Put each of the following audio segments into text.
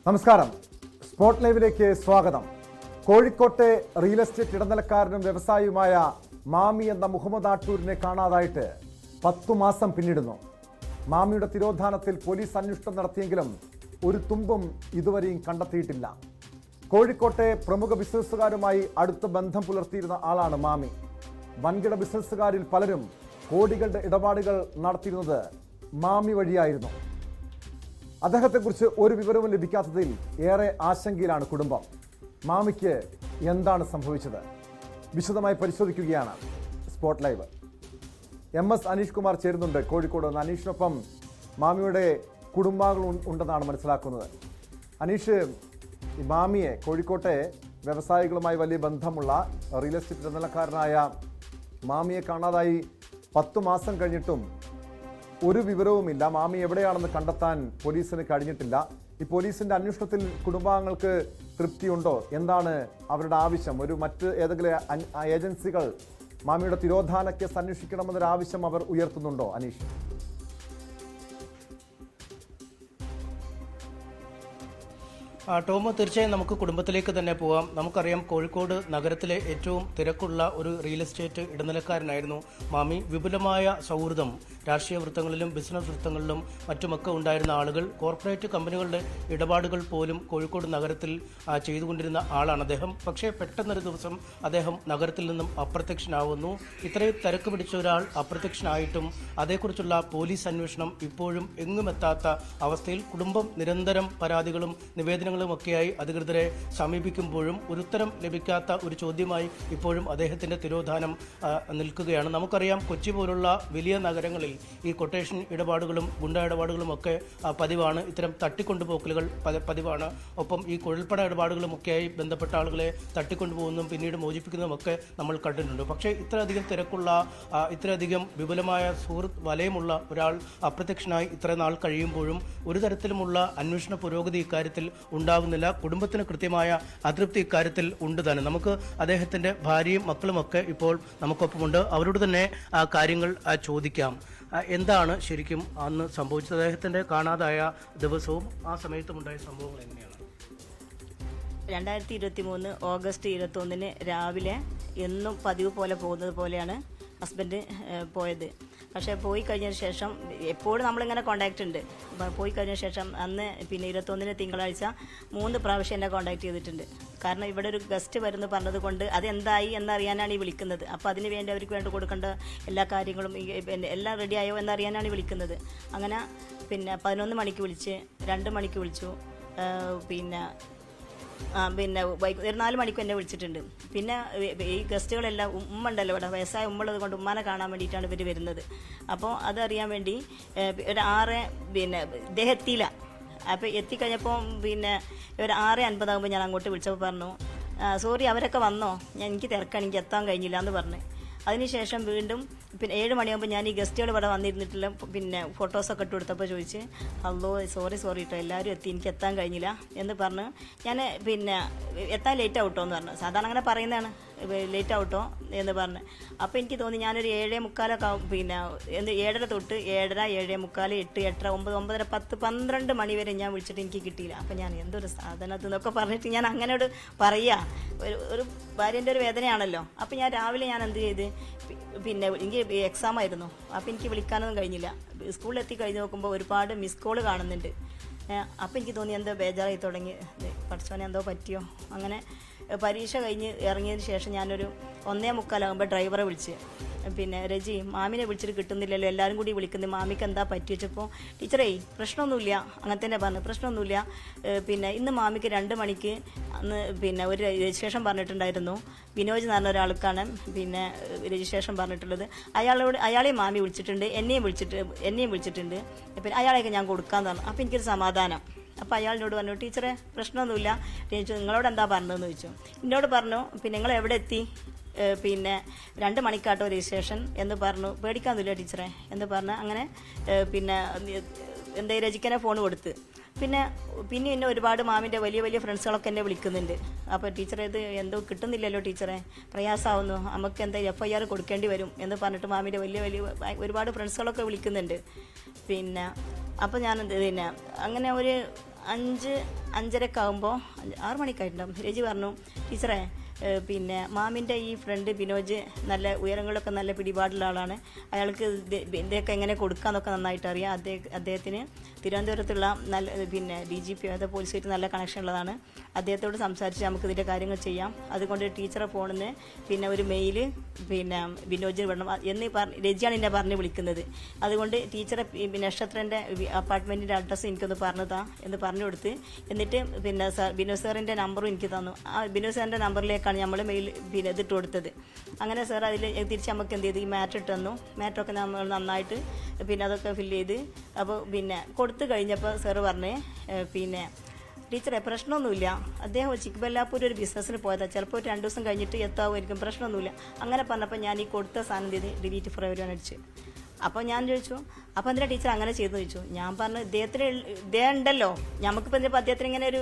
നമസ്കാരം. സ്പോട്ട് ലൈവിലേക്ക് സ്വാഗതം. കോഴിക്കോട്ടെ റിയൽ എസ്റ്റേറ്റ് ഇടനിലക്കാരനും വ്യവസായിയുമായ മാമി എന്ന മുഹമ്മദ് ആട്ടൂരിനെ കാണാതായിട്ട് 10 മാസം പിന്നിടുന്നു. മാമിയുടെ തിരോധാനത്തിൽ പോലീസ് അന്വേഷണം നടത്തിയെങ്കിലും ഒരു തുമ്പും ഇതുവരെയും കണ്ടെത്തിയിട്ടില്ല. കോഴിക്കോട്ടെ പ്രമുഖ ബിസിനസ്സുകാരുമായി അടുത്ത ബന്ധം പുലർത്തിയിരുന്ന ആളാണ് മാമി. വൻകിട ബിസിനസ്സുകാരിൽ പലരും കോടികളുടെ ഇടപാടുകൾ നടത്തിയിരുന്നത് മാമി വഴിയായിരുന്നു. അദ്ദേഹത്തെക്കുറിച്ച് ഒരു വിവരവും ലഭിക്കാത്തതിൽ ഏറെ ആശങ്കയിലാണ് കുടുംബം. മാമിക്ക് എന്താണ് സംഭവിച്ചത്? വിശദമായി പരിശോധിക്കുകയാണ് spot live. MS Aneesh Kumar ചേരുന്നുണ്ട് കോഴിക്കോട്. അനീഷിനൊപ്പം മാമിയുടെ കുടുംബാംഗങ്ങൾ ഉണ്ടെന്നാണ് മനസ്സിലാക്കുന്നത്. അനീഷ്, ഈ മാമിയെ, കോഴിക്കോട്ടെ വ്യവസായികളുമായി വലിയ ബന്ധമുള്ള റിയൽ എസ്റ്റേറ്റ് ഇടനിലക്കാരനായ മാമിയെ കാണാതായി 10 മാസം കഴിഞ്ഞിട്ടും ഒരു വിവരവുമില്ല. മാമി എവിടെയാണെന്ന് കണ്ടെത്താൻ പോലീസിന് കഴിഞ്ഞിട്ടില്ല. ഈ പോലീസിന്റെ അന്വേഷണത്തിൽ കുടുംബാംഗങ്ങൾക്ക് തൃപ്തിയുണ്ടോ? എന്താണ് അവരുടെ ആവശ്യം? മറ്റ് ഏതെങ്കിലും ഏജൻസികൾ മാമിയുടെ തിരോധാന കേസ് അന്വേഷിക്കണമെന്നൊരു ആവശ്യം അവർ ഉയർത്തുന്നുണ്ടോ അനീഷ്? ടോമോ, തീർച്ചയായും നമുക്ക് കുടുംബത്തിലേക്ക് തന്നെ പോകാം. നമുക്കറിയാം, കോഴിക്കോട് നഗരത്തിലെ ഏറ്റവും തിരക്കുള്ള ഒരു റിയൽ എസ്റ്റേറ്റ് ഇടനിലക്കാരനായിരുന്നു മാമി. വിപുലമായ സൗഹൃദം രാഷ്ട്രീയ വൃത്തങ്ങളിലും ബിസിനസ് വൃത്തങ്ങളിലും മറ്റുമൊക്കെ ഉണ്ടായിരുന്ന ആളുകൾ, കോർപ്പറേറ്റ് കമ്പനികളുടെ ഇടപാടുകൾ പോലും കോഴിക്കോട് നഗരത്തിൽ ചെയ്തുകൊണ്ടിരുന്ന ആളാണ് അദ്ദേഹം. പക്ഷേ പെട്ടെന്നൊരു ദിവസം അദ്ദേഹം നഗരത്തിൽ നിന്നും അപ്രത്യക്ഷനാവുന്നു. ഇത്രയും തിരക്ക് പിടിച്ച ഒരാൾ അപ്രത്യക്ഷനായിട്ടും അതേക്കുറിച്ചുള്ള പോലീസ് അന്വേഷണം ഇപ്പോഴും എങ്ങുമെത്താത്ത അവസ്ഥയിൽ കുടുംബം നിരന്തരം പരാതികളും നിവേദനങ്ങളും ഒക്കെയായി അധികൃതരെ സമീപിക്കുമ്പോഴും ഒരു ഉത്തരം ലഭിക്കാത്ത ഒരു ചോദ്യമായി ഇപ്പോഴും അദ്ദേഹത്തിന്റെ തിരോധാനം നിൽക്കുകയാണ്. നമുക്കറിയാം, കൊച്ചി പോലുള്ള വലിയ നഗരങ്ങളിൽ ഈ കൊട്ടേഷൻ ഇടപാടുകളും ഗുണ്ട ഇടപാടുകളും ഒക്കെ പതിവാണ്. ഇത്തരം തട്ടിക്കൊണ്ടുപോക്കലുകൾ പതിവാണ്. ഒപ്പം ഈ കുഴൽപ്പണ ഇടപാടുകളും ഒക്കെയായി ബന്ധപ്പെട്ട ആളുകളെ തട്ടിക്കൊണ്ടുപോകുന്നതും പിന്നീട് മോചിപ്പിക്കുന്നതുമൊക്കെ നമ്മൾ കണ്ടിട്ടുണ്ട്. പക്ഷേ ഇത്രയധികം തിരക്കുള്ള, ഇത്രയധികം വിപുലമായ സുഹൃത്ത് വലയമുള്ള ഒരാൾ അപ്രത്യക്ഷനായി ഇത്ര നാൾ കഴിയുമ്പോഴും ഒരു തരത്തിലുമുള്ള അന്വേഷണ പുരോഗതി ഇക്കാര്യത്തിൽ ഉണ്ടാകുന്നില്ല. കുടുംബത്തിന് കൃത്യമായ അതൃപ്തി ഇക്കാര്യത്തിൽ ഉണ്ട് തന്നെ. നമുക്ക് അദ്ദേഹത്തിന്റെ ഭാര്യയും മക്കളുമൊക്കെ ഇപ്പോൾ നമുക്കൊപ്പമുണ്ട്. അവരോട് തന്നെ ആ കാര്യങ്ങൾ ചോദിക്കാം. എന്താണ് ശരിക്കും അന്ന് സംഭവിച്ചത്? അദ്ദേഹത്തിന്റെ കാണാതായ ദിവസവും ആ സമയത്തും ഉണ്ടായ സംഭവങ്ങൾ എങ്ങനെയാണ്? 2023 ഓഗസ്റ്റ് 21 രാവിലെ എന്നും പതിവ് പോലെ പോകുന്നത് പോലെയാണ് ഹസ്ബൻഡ് പോയത്. പക്ഷേ പോയി കഴിഞ്ഞതിന് ശേഷം എപ്പോഴും നമ്മളിങ്ങനെ കോണ്ടാക്റ്റ് ഉണ്ട്. പോയി കഴിഞ്ഞ ശേഷം അന്ന് 21 തിങ്കളാഴ്ച 3 പ്രാവശ്യം എന്നെ കോണ്ടാക്ട് ചെയ്തിട്ടുണ്ട്. കാരണം ഇവിടെ ഒരു ഗസ്റ്റ് വരുന്നു പറഞ്ഞത് കൊണ്ട് അതെന്തായി എന്നറിയാനാണ് ഈ വിളിക്കുന്നത്. അപ്പോൾ അതിന് വേണ്ടി അവർക്ക് വേണ്ടി കൊടുക്കേണ്ട എല്ലാ കാര്യങ്ങളും എല്ലാം റെഡിയായോ എന്നറിയാനാണ് ഈ വിളിക്കുന്നത്. അങ്ങനെ 11 മണിക്ക് വിളിച്ച്, 2 മണിക്ക് വിളിച്ചു, പിന്നെ ഒരു 4 മണിക്കും എന്നെ വിളിച്ചിട്ടുണ്ട്. പിന്നെ ഈ ഗസ്റ്റുകളെല്ലാം ഉമ്മ ഉണ്ടല്ലോ ഇവിടെ, വയസ്സായ ഉമ്മ ഉള്ളത് കൊണ്ട് ഉമ്മാനെ കാണാൻ വേണ്ടിയിട്ടാണ് ഇവർ വരുന്നത്. അപ്പോൾ അതറിയാൻ വേണ്ടി ഒരു 6 ഇദ്ദേഹം എത്തിയില്ല. അപ്പോൾ എത്തിക്കഴിഞ്ഞപ്പോൾ ഒരു 6:50 ആകുമ്പോൾ ഞാൻ അങ്ങോട്ട് വിളിച്ചപ്പോൾ പറഞ്ഞു, സോറി അവരൊക്കെ വന്നോ, എനിക്ക് തിരക്കാണ്, എനിക്ക് എത്താൻ കഴിഞ്ഞില്ല എന്ന് പറഞ്ഞു. അതിനുശേഷം വീണ്ടും 7 മണിയാകുമ്പോൾ ഞാൻ ഈ ഗസ്റ്റുകൾ ഇവിടെ വന്നിരുന്നിട്ടുള്ള ഫോട്ടോസൊക്കെ ഇട്ട് കൊടുത്തപ്പോൾ ചോദിച്ച്, അല്ലോ സോറി കേട്ടോ, എല്ലാവരും എത്തി, എനിക്ക് എത്താൻ കഴിഞ്ഞില്ല എന്ന് പറഞ്ഞ് ഞാൻ എത്താൻ ലേറ്റ് ആവട്ടോ എന്ന് പറഞ്ഞു. സാധാരണ അങ്ങനെ പറയുന്നതാണ്, ലേറ്റ് ആവട്ടോ എന്ന് പറഞ്ഞ്. അപ്പോൾ എനിക്ക് തോന്നി ഞാനൊരു 7:45 7:30 തൊട്ട് 7:30, 7:45, 8, 8:30, 9, 9:30, 10, 12 മണി വരെ ഞാൻ വിളിച്ചിട്ട് എനിക്ക് കിട്ടിയില്ല. അപ്പോൾ ഞാൻ എന്തൊരു സാധനത്തിൽ നിന്നൊക്കെ പറഞ്ഞിട്ട് ഞാൻ അങ്ങനെയോട് പറയുക, ഒരു ഭാര്യൻ്റെ ഒരു വേദനയാണല്ലോ. അപ്പോൾ ഞാൻ രാവിലെ ഞാൻ എന്ത് ചെയ്ത്, എനിക്ക് എക്സാം ആയിരുന്നു. അപ്പോൾ എനിക്ക് വിളിക്കാനൊന്നും കഴിഞ്ഞില്ല. സ്കൂളിലെത്തി കഴിഞ്ഞ് നോക്കുമ്പോൾ ഒരുപാട് മിസ് കോൾ കാണുന്നുണ്ട്. അപ്പോൾ എനിക്ക് തോന്നി എന്തോ ബേജാറായി തുടങ്ങി, പഠിച്ചവനെ എന്തോ പറ്റിയോ. അങ്ങനെ പരീക്ഷ കഴിഞ്ഞ് ഇറങ്ങിയതിന് ശേഷം ഞാനൊരു 1:45 ഡ്രൈവറെ വിളിച്ച്, രജി മാമിനെ വിളിച്ചിട്ട് കിട്ടുന്നില്ലല്ലോ, എല്ലാവരും കൂടി വിളിക്കുന്നത്, മാമിക്ക് എന്താ പറ്റി വെച്ചപ്പോൾ ടീച്ചറേ പ്രശ്നമൊന്നുമില്ല, അങ്ങനെ തന്നെ പറഞ്ഞു, പ്രശ്നമൊന്നുമില്ല. ഇന്ന് മാമിക്ക് 2 മണിക്ക് അന്ന് ഒരു രജിസ്ട്രേഷൻ പറഞ്ഞിട്ടുണ്ടായിരുന്നു. വിനോജ് എന്ന് പറഞ്ഞ ഒരാൾക്കാണ് രജിസ്ട്രേഷൻ പറഞ്ഞിട്ടുള്ളത്. അയാളെയും മാമി വിളിച്ചിട്ടുണ്ട്, എന്നെയും വിളിച്ചിട്ടുണ്ട്. അയാളെയൊക്കെ ഞാൻ കൊടുക്കാമെന്ന് പറഞ്ഞു. അപ്പോൾ എനിക്കൊരു സമാധാനം. അപ്പോൾ അയാളിനോട് പറഞ്ഞു, ടീച്ചറെ പ്രശ്നമൊന്നുമില്ല, നിങ്ങളോട് എന്താ പറഞ്ഞതെന്ന് ചോദിച്ചു. എന്നോട് പറഞ്ഞു, നിങ്ങൾ എവിടെ എത്തി, 2 മണിക്കാട്ടോ രജിസ്ട്രേഷൻ എന്ന് പറഞ്ഞു. പേടിക്കാന്നില്ല ടീച്ചറെ എന്ന് പറഞ്ഞ് അങ്ങനെ എന്താ രജിക്കനെ ഫോൺ കൊടുത്ത്. പിന്നെ എന്നെ ഒരുപാട് മാമിൻ്റെ വലിയ ഫ്രണ്ട്സുകളൊക്കെ എന്നെ വിളിക്കുന്നുണ്ട്. അപ്പോൾ ടീച്ചറെ ഇത് എന്തോ കിട്ടുന്നില്ലല്ലോ ടീച്ചറെ, പ്രയാസമാവുന്നു, നമുക്ക് എന്താ FIR കൊടുക്കേണ്ടി വരും എന്ന് പറഞ്ഞിട്ട് മാമിൻ്റെ ഒരുപാട് ഫ്രണ്ട്സുകളൊക്കെ വിളിക്കുന്നുണ്ട്. അപ്പോൾ ഞാൻ അങ്ങനെ ഒരു 5:30 ആകുമ്പോൾ 6 മണിക്കായിട്ടുണ്ടാവും. രജി പറഞ്ഞു, ടീച്ചറേ പിന്നെ മാമിൻ്റെ ഈ ഫ്രണ്ട് ബിനോജ് നല്ല ഉയരങ്ങളൊക്കെ നല്ല പിടിപാടുള്ള ആളാണ്, അയാൾക്ക് ഇതൊക്കെ എങ്ങനെ കൊടുക്കാമെന്നൊക്കെ നന്നായിട്ട് അറിയാം. അദ്ദേഹത്തിന് തിരുവനന്തപുരത്തുള്ള നല്ല പിന്നെ DGP അതായത് പോലീസുമായിട്ട് നല്ല കണക്ഷൻ ഉള്ളതാണ്. അദ്ദേഹത്തോട് സംസാരിച്ച് നമുക്ക് ഇതിൻ്റെ കാര്യങ്ങൾ ചെയ്യാം. അതുകൊണ്ട് ടീച്ചറെ ഫോണിൽ നിന്ന് പിന്നെ ഒരു മെയിൽ പിന്നെ ബിനോജിന് വിടണം എന്ന് രജിയാണ് എന്നെ പറഞ്ഞ് വിളിക്കുന്നത്. അതുകൊണ്ട് ടീച്ചറെ നക്ഷത്രൻ്റെ അപ്പാർട്ട്മെൻറ്റിൻ്റെ അഡ്രസ്സ് എനിക്കൊന്ന് പറഞ്ഞതാ എന്ന് പറഞ്ഞു കൊടുത്ത്, എന്നിട്ട് പിന്നെ ബിനോജ് സാറിൻ്റെ നമ്പറും എനിക്ക് തന്നു. ആ ബിനോജ് സാറിൻ്റെ നമ്പറിലേക്കാണ് നമ്മൾ മെയിൽ പിന്നെ ഇതിട്ട് കൊടുത്തത്. അങ്ങനെ സാർ അതിൽ തിരിച്ച് നമുക്ക് എന്ത് ചെയ്തു, ഈ മാറ്റർ ഇട്ട് തന്നു. മാറ്ററൊക്കെ നമ്മൾ നന്നായിട്ട് പിന്നെ അതൊക്കെ ഫില്ല് ചെയ്ത് അപ്പോൾ പിന്നെ കൊടുത്തു കഴിഞ്ഞപ്പോൾ സാറ് പറഞ്ഞേ പിന്നെ ടീച്ചറെ പ്രശ്നമൊന്നുമില്ല, അദ്ദേഹം ചിക്കബല്ലാപ്പൂർ ഒരു ബിസിനസ്സിന് പോയതാണ്, ചിലപ്പോൾ 2 ദിവസം കഴിഞ്ഞിട്ട് എത്താവുമായിരിക്കും, പ്രശ്നമൊന്നുമില്ല. അങ്ങനെ പറഞ്ഞപ്പോൾ ഞാൻ ഈ കൊടുത്ത സാധനം ചെയ്ത് ഡിലീറ്റ് ഫോർ എവരിവൺ അടിച്ച്. അപ്പോൾ ഞാൻ ചോദിച്ചു, അപ്പോൾ എന്തിനാ ടീച്ചർ അങ്ങനെ ചെയ്തു ചോദിച്ചു. ഞാൻ പറഞ്ഞു, ഇദ്ദേഹം ഉണ്ടല്ലോ, നമുക്കിപ്പോൾ എന്തിനാ അദ്ദേഹത്തിന് ഇങ്ങനെ ഒരു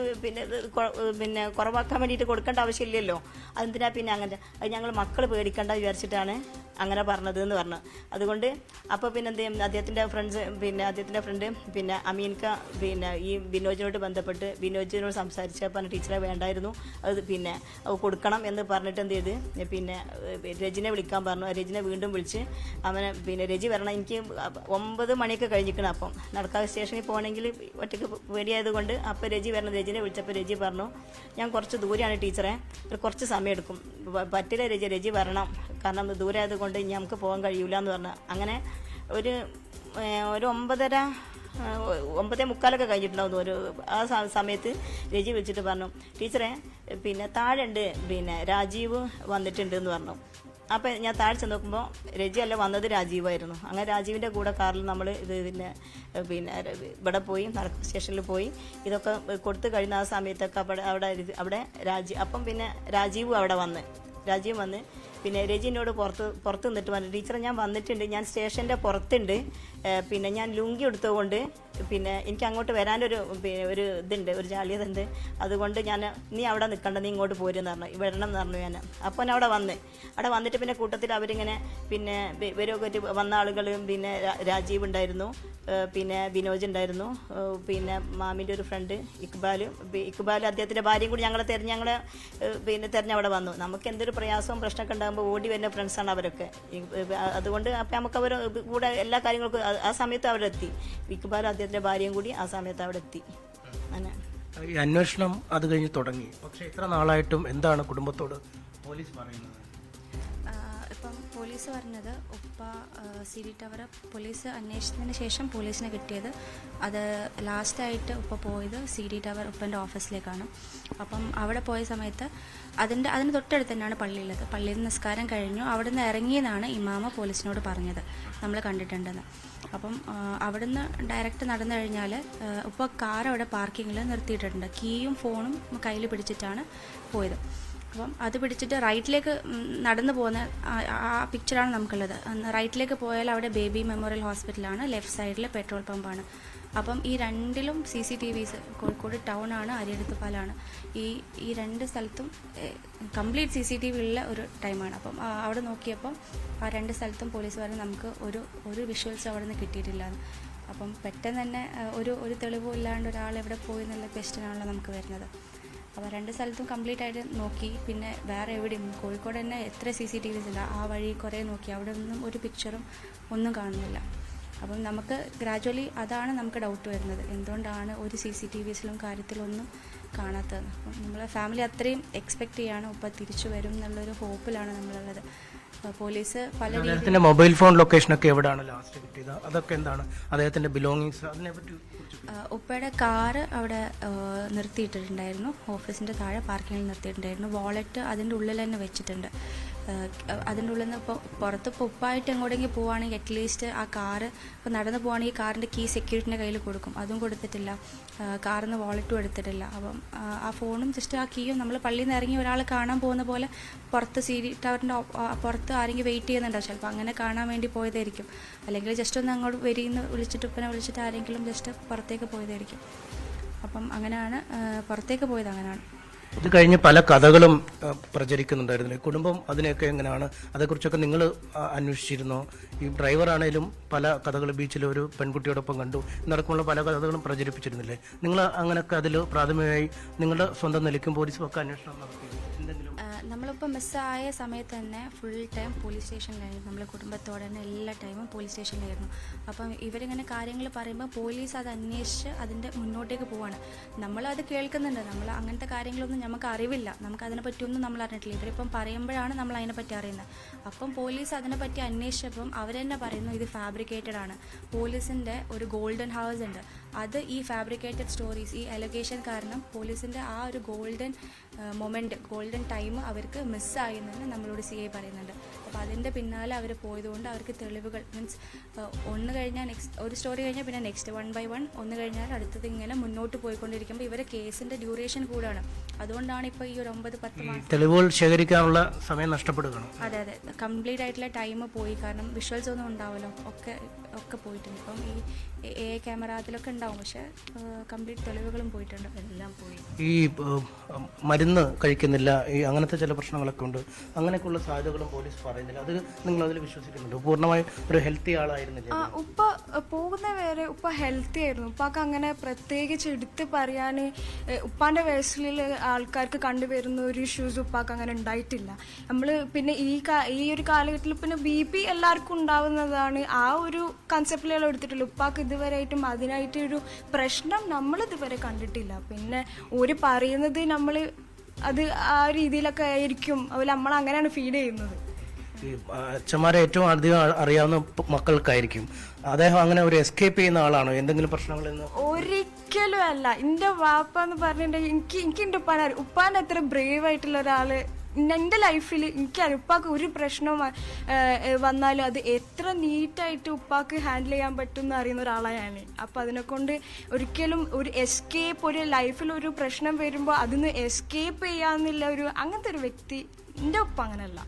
പിന്നെ കുറവാക്കാൻ വേണ്ടിയിട്ട് കൊടുക്കേണ്ട ആവശ്യമില്ലല്ലോ, അതെന്തിനാ പിന്നെ അങ്ങനെ, അത് ഞങ്ങൾ മക്കൾ പേടിക്കേണ്ട വിചാരിച്ചിട്ടാണ് അങ്ങനെ പറഞ്ഞത് എന്ന് പറഞ്ഞു. അതുകൊണ്ട് അപ്പോൾ പിന്നെ എന്ത് ചെയ്യും, അദ്ദേഹത്തിൻ്റെ ഫ്രണ്ട് പിന്നെ അമീൻക പിന്നെ ഈ ബിനോജിനോട് ബന്ധപ്പെട്ട് ബിനോജിനോട് സംസാരിച്ച് പറഞ്ഞ ടീച്ചറെ വേണ്ടായിരുന്നു, അത് പിന്നെ കൊടുക്കണം എന്ന് പറഞ്ഞിട്ട് എന്ത് ചെയ്ത് പിന്നെ രജിനെ വിളിക്കാൻ പറഞ്ഞു. രജിനെ വീണ്ടും വിളിച്ച് അവനെ പിന്നെ രജി വരണം, എനിക്ക് 9 മണിയൊക്കെ കഴിഞ്ഞിരിക്കണം, അപ്പം നടക്കാവ് സ്റ്റേഷനിൽ പോകണമെങ്കിൽ ഒറ്റയ്ക്ക് പേടിയായതുകൊണ്ട് അപ്പോൾ രജി വരണം. രജിനെ വിളിച്ചപ്പോൾ രജി പറഞ്ഞു, ഞാൻ കുറച്ച് ദൂരെയാണ് ടീച്ചറെ, കുറച്ച് സമയം എടുക്കും, പറ്റില്ല രജി വരണം, കാരണം ദൂരെ ആയതുകൊണ്ട് ഇനി നമുക്ക് പോകാൻ കഴിയില്ല എന്ന് പറഞ്ഞു. അങ്ങനെ ഒരു 9:45 കഴിഞ്ഞിട്ടുണ്ടാവുന്നു. ആ സമയത്ത് രജി വിളിച്ചിട്ട് പറഞ്ഞു, ടീച്ചറെ പിന്നെ താഴെ ഉണ്ട് പിന്നെ രാജീവ് വന്നിട്ടുണ്ട് എന്ന് പറഞ്ഞു. അപ്പോൾ ഞാൻ താഴെ ചെന്ന് നോക്കുമ്പോൾ രജി അല്ല വന്നത്, രാജീവായിരുന്നു. അങ്ങനെ രാജീവിൻ്റെ കൂടെ കാറിൽ നമ്മൾ ഇത് പിന്നെ ഇവിടെ പോയി സ്റ്റേഷനിൽ പോയി ഇതൊക്കെ കൊടുത്തു കഴിഞ്ഞ ആ സമയത്തൊക്കെ അവിടെ അപ്പം പിന്നെ രാജീവ് വന്ന് പിന്നെ രജിനോട് പുറത്ത് നിന്നിട്ട് പറഞ്ഞു, ടീച്ചറെ ഞാൻ വന്നിട്ടുണ്ട്, ഞാൻ സ്റ്റേഷൻ്റെ പുറത്തുണ്ട്, പിന്നെ ഞാൻ ലുങ്കി എടുത്തുകൊണ്ട് പിന്നെ എനിക്ക് അങ്ങോട്ട് വരാനൊരു ഒരു ഇതുണ്ട്, ഒരു ജാളിയത ഉണ്ട്, അതുകൊണ്ട് നീ അവിടെ നിൽക്കണ്ട, നീ ഇങ്ങോട്ട് പോരെന്ന് പറഞ്ഞു, വരണം എന്ന് പറഞ്ഞു ഞാൻ. അപ്പോൾ ഞാൻ അവിടെ വന്നിട്ട് പിന്നെ കൂട്ടത്തിൽ അവരിങ്ങനെ പിന്നെ ഇവരൊക്കെ വന്ന ആളുകൾ പിന്നെ രാജീവ് ഉണ്ടായിരുന്നു, പിന്നെ ബിനോജ് ഉണ്ടായിരുന്നു, പിന്നെ മാമിൻ്റെ ഒരു ഫ്രണ്ട് ഇക്ബാൽ അദ്ദേഹത്തിൻ്റെ ഭാര്യയും കൂടി ഞങ്ങളെ തിരഞ്ഞ് അവിടെ വന്നു. നമുക്ക് എന്തൊരു പ്രയാസവും പ്രശ്നമൊക്കെ ഉണ്ടാകുമ്പോൾ ഓടി വരുന്ന ഫ്രണ്ട്സാണ് അവരൊക്കെ. അതുകൊണ്ട് അപ്പം നമുക്ക് അവർ കൂടെ എല്ലാ കാര്യങ്ങൾക്കും ആ സമയത്ത് അവരെത്തി. ഇക്ബാൽ അദ്ദേഹത്തിൻ്റെ ഭാര്യയും കൂടി ആ സമയത്ത് അവിടെ എത്തി. അങ്ങനെ ഈ അന്വേഷണം അത് കഴിഞ്ഞ് തുടങ്ങി. പക്ഷേ ഇത്ര നാളായിട്ടും എന്താണ് കുടുംബത്തോട് പോലീസ് പറയുന്നത്? ഇപ്പം പോലീസ് പറഞ്ഞത് ഉപ്പ CD ടവർ പോലീസ് അന്വേഷണത്തിന് ശേഷം പോലീസിനെ കിട്ടിയത്, അത് ലാസ്റ്റായിട്ട് ഉപ്പ പോയത് CD ടവർ ഉപ്പൻ്റെ ഓഫീസിലേക്കാണ്. അപ്പം അവിടെ പോയ സമയത്ത് അതിന് തൊട്ടടുത്ത് തന്നെയാണ് പള്ളിയുള്ളത്. പള്ളിയിൽ നിന്ന് നിസ്കാരം കഴിഞ്ഞു, അവിടെ നിന്ന് ഇറങ്ങിയെന്നാണ് ഇമാമ പോലീസിനോട് പറഞ്ഞത്, നമ്മൾ കണ്ടിട്ടുണ്ടെന്ന്. അപ്പം അവിടുന്ന് ഡയറക്റ്റ് നടന്നു കഴിഞ്ഞാൽ ഉപ്പ കാർ അവിടെ പാർക്കിങ്ങിൽ നിർത്തിയിട്ടുണ്ട്, കീയും ഫോണും കയ്യിൽ പിടിച്ചിട്ടാണ് പോയത്. അപ്പം അത് പിടിച്ചിട്ട് റൈറ്റിലേക്ക് നടന്നു പോകുന്ന ആ പിക്ചറാണ് നമുക്കുള്ളത്. റൈറ്റിലേക്ക് പോയാൽ അവിടെ ബേബി മെമ്മോറിയൽ ഹോസ്പിറ്റലാണ്, ലെഫ്റ്റ് സൈഡിൽ പെട്രോൾ പമ്പാണ്. അപ്പം ഈ രണ്ടിലും CCTVs, കോഴിക്കോട് ടൗൺ ആണ്, അരിയടുത്ത് പാലാണ്, ഈ 2 സ്ഥലത്തും കംപ്ലീറ്റ് CCTV ഉള്ള ഒരു ടൈമാണ്. അപ്പം അവിടെ നോക്കിയപ്പം ആ 2 സ്ഥലത്തും പോലീസ് പറഞ്ഞ് നമുക്ക് ഒരു വിഷ്വൽസ് അവിടെ നിന്ന് കിട്ടിയിട്ടില്ല. അപ്പം പെട്ടെന്ന് തന്നെ ഒരു തെളിവും ഇല്ലാണ്ട് ഒരാൾ എവിടെ പോയി എന്നുള്ള ക്വസ്റ്റ്യനാണല്ലോ നമുക്ക് വരുന്നത്. അപ്പോൾ 2 സ്ഥലത്തും കംപ്ലീറ്റ് ആയിട്ട് നോക്കി, പിന്നെ വേറെ എവിടെയും കോഴിക്കോട് തന്നെ എത്ര CCTVs ഇല്ല, ആ വഴി കുറേ നോക്കി, അവിടെ ഒന്നും ഒരു പിക്ചറും ഒന്നും കാണുന്നില്ല. അപ്പം നമുക്ക് ഗ്രാജുവലി അതാണ് നമുക്ക് ഡൗട്ട് വരുന്നത്, എന്തുകൊണ്ടാണ് ഒരു CCTVസിലും കാര്യത്തിലൊന്നും കാണാത്തത്. അപ്പം നമ്മളെ ഫാമിലി അത്രയും എക്സ്പെക്റ്റ് ചെയ്യാണ് ഉപ്പ തിരിച്ചു വരും എന്നുള്ളൊരു ഹോപ്പിലാണ് നമ്മളുള്ളത്. പോലീസ് പല അദ്ദേഹത്തിന്റെ മൊബൈൽ ഫോൺ ലൊക്കേഷനൊക്കെ എവിടെയാണ് ലാസ്റ്റ് കിട്ടിയത്, അതൊക്കെ എന്താണ് അദ്ദേഹത്തിന്റെ ബിലോങ്ങിങ്സ്, അതിനെപ്പറ്റി? ഉപ്പയുടെ കാറ് അവിടെ നിർത്തിയിട്ടിട്ടുണ്ടായിരുന്നു, ഓഫീസിൻ്റെ താഴെ പാർക്കിങ്ങിൽ നിർത്തിയിട്ടുണ്ടായിരുന്നു. വാളറ്റ് അതിൻ്റെ ഉള്ളിൽ തന്നെ വെച്ചിട്ടുണ്ട്. അതിൻ്റെ ഉള്ളിൽ നിന്ന് ഇപ്പോൾ പുറത്ത് ഉപ്പായിട്ട് എങ്ങോട്ടെങ്കിലും പോവുകയാണെങ്കിൽ അറ്റ്ലീസ്റ്റ് ആ കാറ് ഇപ്പോൾ നടന്നു പോവുകയാണെങ്കിൽ കാറിൻ്റെ കീ സെക്യൂരിറ്റിൻ്റെ കയ്യിൽ കൊടുക്കും, അതും കൊടുത്തിട്ടില്ല. കാറിൽ നിന്ന് വാളറ്റും എടുത്തിട്ടില്ല. അപ്പം ആ ഫോണും ജസ്റ്റ് ആ കീയും നമ്മൾ പള്ളിയിൽ നിന്ന് ഇറങ്ങി ഒരാൾ കാണാൻ പോകുന്ന പോലെ പുറത്ത് CD ടവറിൻ്റെ പുറത്ത് ആരെങ്കിലും വെയിറ്റ് ചെയ്യുന്നുണ്ടാവും, ചിലപ്പോൾ അങ്ങനെ കാണാൻ വേണ്ടി പോയതായിരിക്കും. അല്ലെങ്കിൽ ജസ്റ്റ് ഒന്ന് അങ്ങോട്ട് വരിയെന്ന് വിളിച്ചിട്ട് ഉപ്പനെ വിളിച്ചിട്ട് ആരെങ്കിലും ജസ്റ്റ് പുറത്തേക്ക് പോയതായിരിക്കും. അപ്പം അങ്ങനെയാണ് പുറത്തേക്ക് പോയത്. അങ്ങനെയാണ് ഇത് കഴിഞ്ഞ് പല കഥകളും പ്രചരിക്കുന്നുണ്ടായിരുന്നില്ലേ? കുടുംബം അതിനെയൊക്കെ എങ്ങനെയാണ്? അതേക്കുറിച്ചൊക്കെ നിങ്ങൾ അന്വേഷിച്ചിരുന്നോ? ഈ ഡ്രൈവറാണേലും പല കഥകൾ ബീച്ചിൽ ഒരു പെൺകുട്ടിയോടൊപ്പം കണ്ടു എന്നടക്കമുള്ള പല കഥകളും പ്രചരിപ്പിച്ചിരുന്നില്ലേ? നിങ്ങൾ അങ്ങനെയൊക്കെ അതിൽ പ്രാഥമികമായി നിങ്ങളുടെ സ്വന്തം നിലയ്ക്കും പോലീസും ഒക്കെ അന്വേഷണം നടത്തി എന്തെങ്കിലും? നമ്മളിപ്പോൾ മിസ്സായ സമയത്ത് തന്നെ ഫുൾ ടൈം പോലീസ് സ്റ്റേഷനിലായിരുന്നു. നമ്മൾ കുടുംബത്തോടെ തന്നെ എല്ലാ ടൈമും പോലീസ് സ്റ്റേഷനിലായിരുന്നു. അപ്പം ഇവരിങ്ങനെ കാര്യങ്ങൾ പറയുമ്പോൾ പോലീസ് അത് അന്വേഷിച്ച് അതിൻ്റെ മുന്നോട്ടേക്ക് പോവാണ്. നമ്മളത് കേൾക്കുന്നുണ്ട്. നമ്മൾ അങ്ങനത്തെ കാര്യങ്ങളൊന്നും നമുക്ക് അറിവില്ല, നമുക്ക് അതിനെപ്പറ്റിയൊന്നും നമ്മൾ അറിഞ്ഞിട്ടില്ല. ഇവരിപ്പം പറയുമ്പോഴാണ് നമ്മൾ അതിനെപ്പറ്റി അറിയുന്നത്. അപ്പം പോലീസ് അതിനെപ്പറ്റി അന്വേഷിച്ചപ്പം അവർ തന്നെ പറയുന്നു ഇത് ഫാബ്രിക്കേറ്റഡ് ആണ്. പോലീസിൻ്റെ ഒരു ഗോൾഡൻ ഹവേഴ്സ് ഉണ്ട്, അത് ഈ ഫാബ്രിക്കേറ്റഡ് സ്റ്റോറീസ്, ഈ അലഗേഷൻ കാരണം പോലീസിൻ്റെ ആ ഒരു ഗോൾഡൻ മൊമെൻറ്റ്, ഗോൾഡൻ ടൈം അവർക്ക് മിസ്സായി എന്ന് നമ്മളോട് CI പറയുന്നുണ്ട്. അപ്പോൾ അതിൻ്റെ പിന്നാലെ അവർ പോയതുകൊണ്ട് അവർക്ക് തെളിവുകൾ മീൻസ് ഒന്ന് കഴിഞ്ഞാൽ നെക്സ്റ്റ്, ഒരു സ്റ്റോറി കഴിഞ്ഞാൽ പിന്നെ നെക്സ്റ്റ് 1 by 1 ഒന്ന് കഴിഞ്ഞാൽ അടുത്തത് ഇങ്ങനെ മുന്നോട്ട് പോയിക്കൊണ്ടിരിക്കുമ്പോൾ ഇവരെ കേസിൻ്റെ ഡ്യൂറേഷൻ കൂടാണ്. അതുകൊണ്ടാണ് ഇപ്പോൾ ഈ ഒരു 9-10 മാസം തെളിവുകൾ ശേഖരിക്കാനുള്ള സമയം നഷ്ടപ്പെടുകയാണ്. അതെ അതെ, കംപ്ലീറ്റ് ആയിട്ടുള്ള ടൈം പോയി. കാരണം വിഷ്വൽസ് ഒന്നും ഉണ്ടാവുമല്ലോ, ഒക്കെ പോയിട്ടുണ്ട്. ഇപ്പം ഈ ക്യാമറ അതിലൊക്കെ ഉണ്ടാവും, പക്ഷെ കംപ്ലീറ്റ് തെളിവുകളും പോയിട്ടുണ്ട്, എല്ലാം പോയി. ഈ മരുന്ന് കഴിക്കുന്നില്ല, ഈ അങ്ങനത്തെ ചില പ്രശ്നങ്ങളൊക്കെ ഉണ്ട്, അങ്ങനെയൊക്കെയുള്ള സാധ്യതകളും പോലീസ് പറയുന്നില്ല. അത് നിങ്ങൾ അതിൽ വിശ്വസിക്കുന്നുണ്ട്? പൂർണ്ണമായും ഒരു ഹെൽത്തി ആളായിരുന്നില്ല? ഉപ്പ പോകുന്ന വരെ ഉപ്പ ഹെൽത്തി ആയിരുന്നു. ഉപ്പാക്ക് അങ്ങനെ പ്രത്യേകിച്ച് എടുത്ത് പറയാൻ ഉപ്പാൻ്റെ വയസ്സിലുള്ള ആൾക്കാർക്ക് കണ്ടുവരുന്ന ഒരു ഇഷ്യൂസ് ഉപ്പാക്ക് അങ്ങനെ ഉണ്ടായിട്ടില്ല. നമ്മൾ പിന്നെ ഈ ഒരു കാലഘട്ടത്തിൽ പിന്നെ BP എല്ലാവർക്കും ഉണ്ടാവുന്നതാണ്. ആ ഒരു കൺസെപ്റ്റിലെല്ലാം എടുത്തിട്ടുള്ളൂ. ഉപ്പാക്ക് ഇതുവരെയായിട്ടും അതിനായിട്ടൊരു പ്രശ്നം നമ്മൾ ഇതുവരെ കണ്ടിട്ടില്ല. പിന്നെ ഒരു പറയുന്നത് നമ്മൾ അത് ആ രീതിയിലൊക്കെ ആയിരിക്കും, അതുപോലെ നമ്മൾ അങ്ങനെയാണ് ഫീൽ ചെയ്യുന്നത്. ഈ അച്ഛന്മാരെ ഏറ്റവും അധികം അറിയാവുന്ന മക്കൾക്കായിരിക്കും. അദ്ദേഹം അങ്ങനെ ഒരു എസ്കേപ്പ് ചെയ്യുന്ന ആളാണോ എന്തെങ്കിലും പ്രശ്നങ്ങളിൽ നിന്ന്? ഒരിക്കലും അല്ല. എൻ്റെ വാപ്പ എന്ന് പറഞ്ഞിട്ടുണ്ടെങ്കിൽ എനിക്ക് എൻ്റെ ഉപ്പാൻ്റെ അത്ര ബ്രേവ് ആയിട്ടുള്ള ഒരാള് എൻ്റെ ലൈഫിൽ എനിക്കറിയാം. ഉപ്പാക്ക് ഒരു പ്രശ്നം വന്നാലും അത് എത്ര നീറ്റായിട്ട് ഉപ്പാക്ക് ഹാൻഡിൽ ചെയ്യാൻ പറ്റും എന്ന് അറിയുന്ന ഒരാളാണ് ഞാൻ. അപ്പം അതിനെക്കൊണ്ട് ഒരിക്കലും ഒരു എസ്കേപ്പ്, ഒരു ലൈഫിൽ ഒരു പ്രശ്നം വരുമ്പോൾ അതിന് എസ്കേപ്പ് ചെയ്യാന്നുള്ള അങ്ങനത്തെ ഒരു വ്യക്തി എൻ്റെ ഉപ്പ അങ്ങനെയല്ല.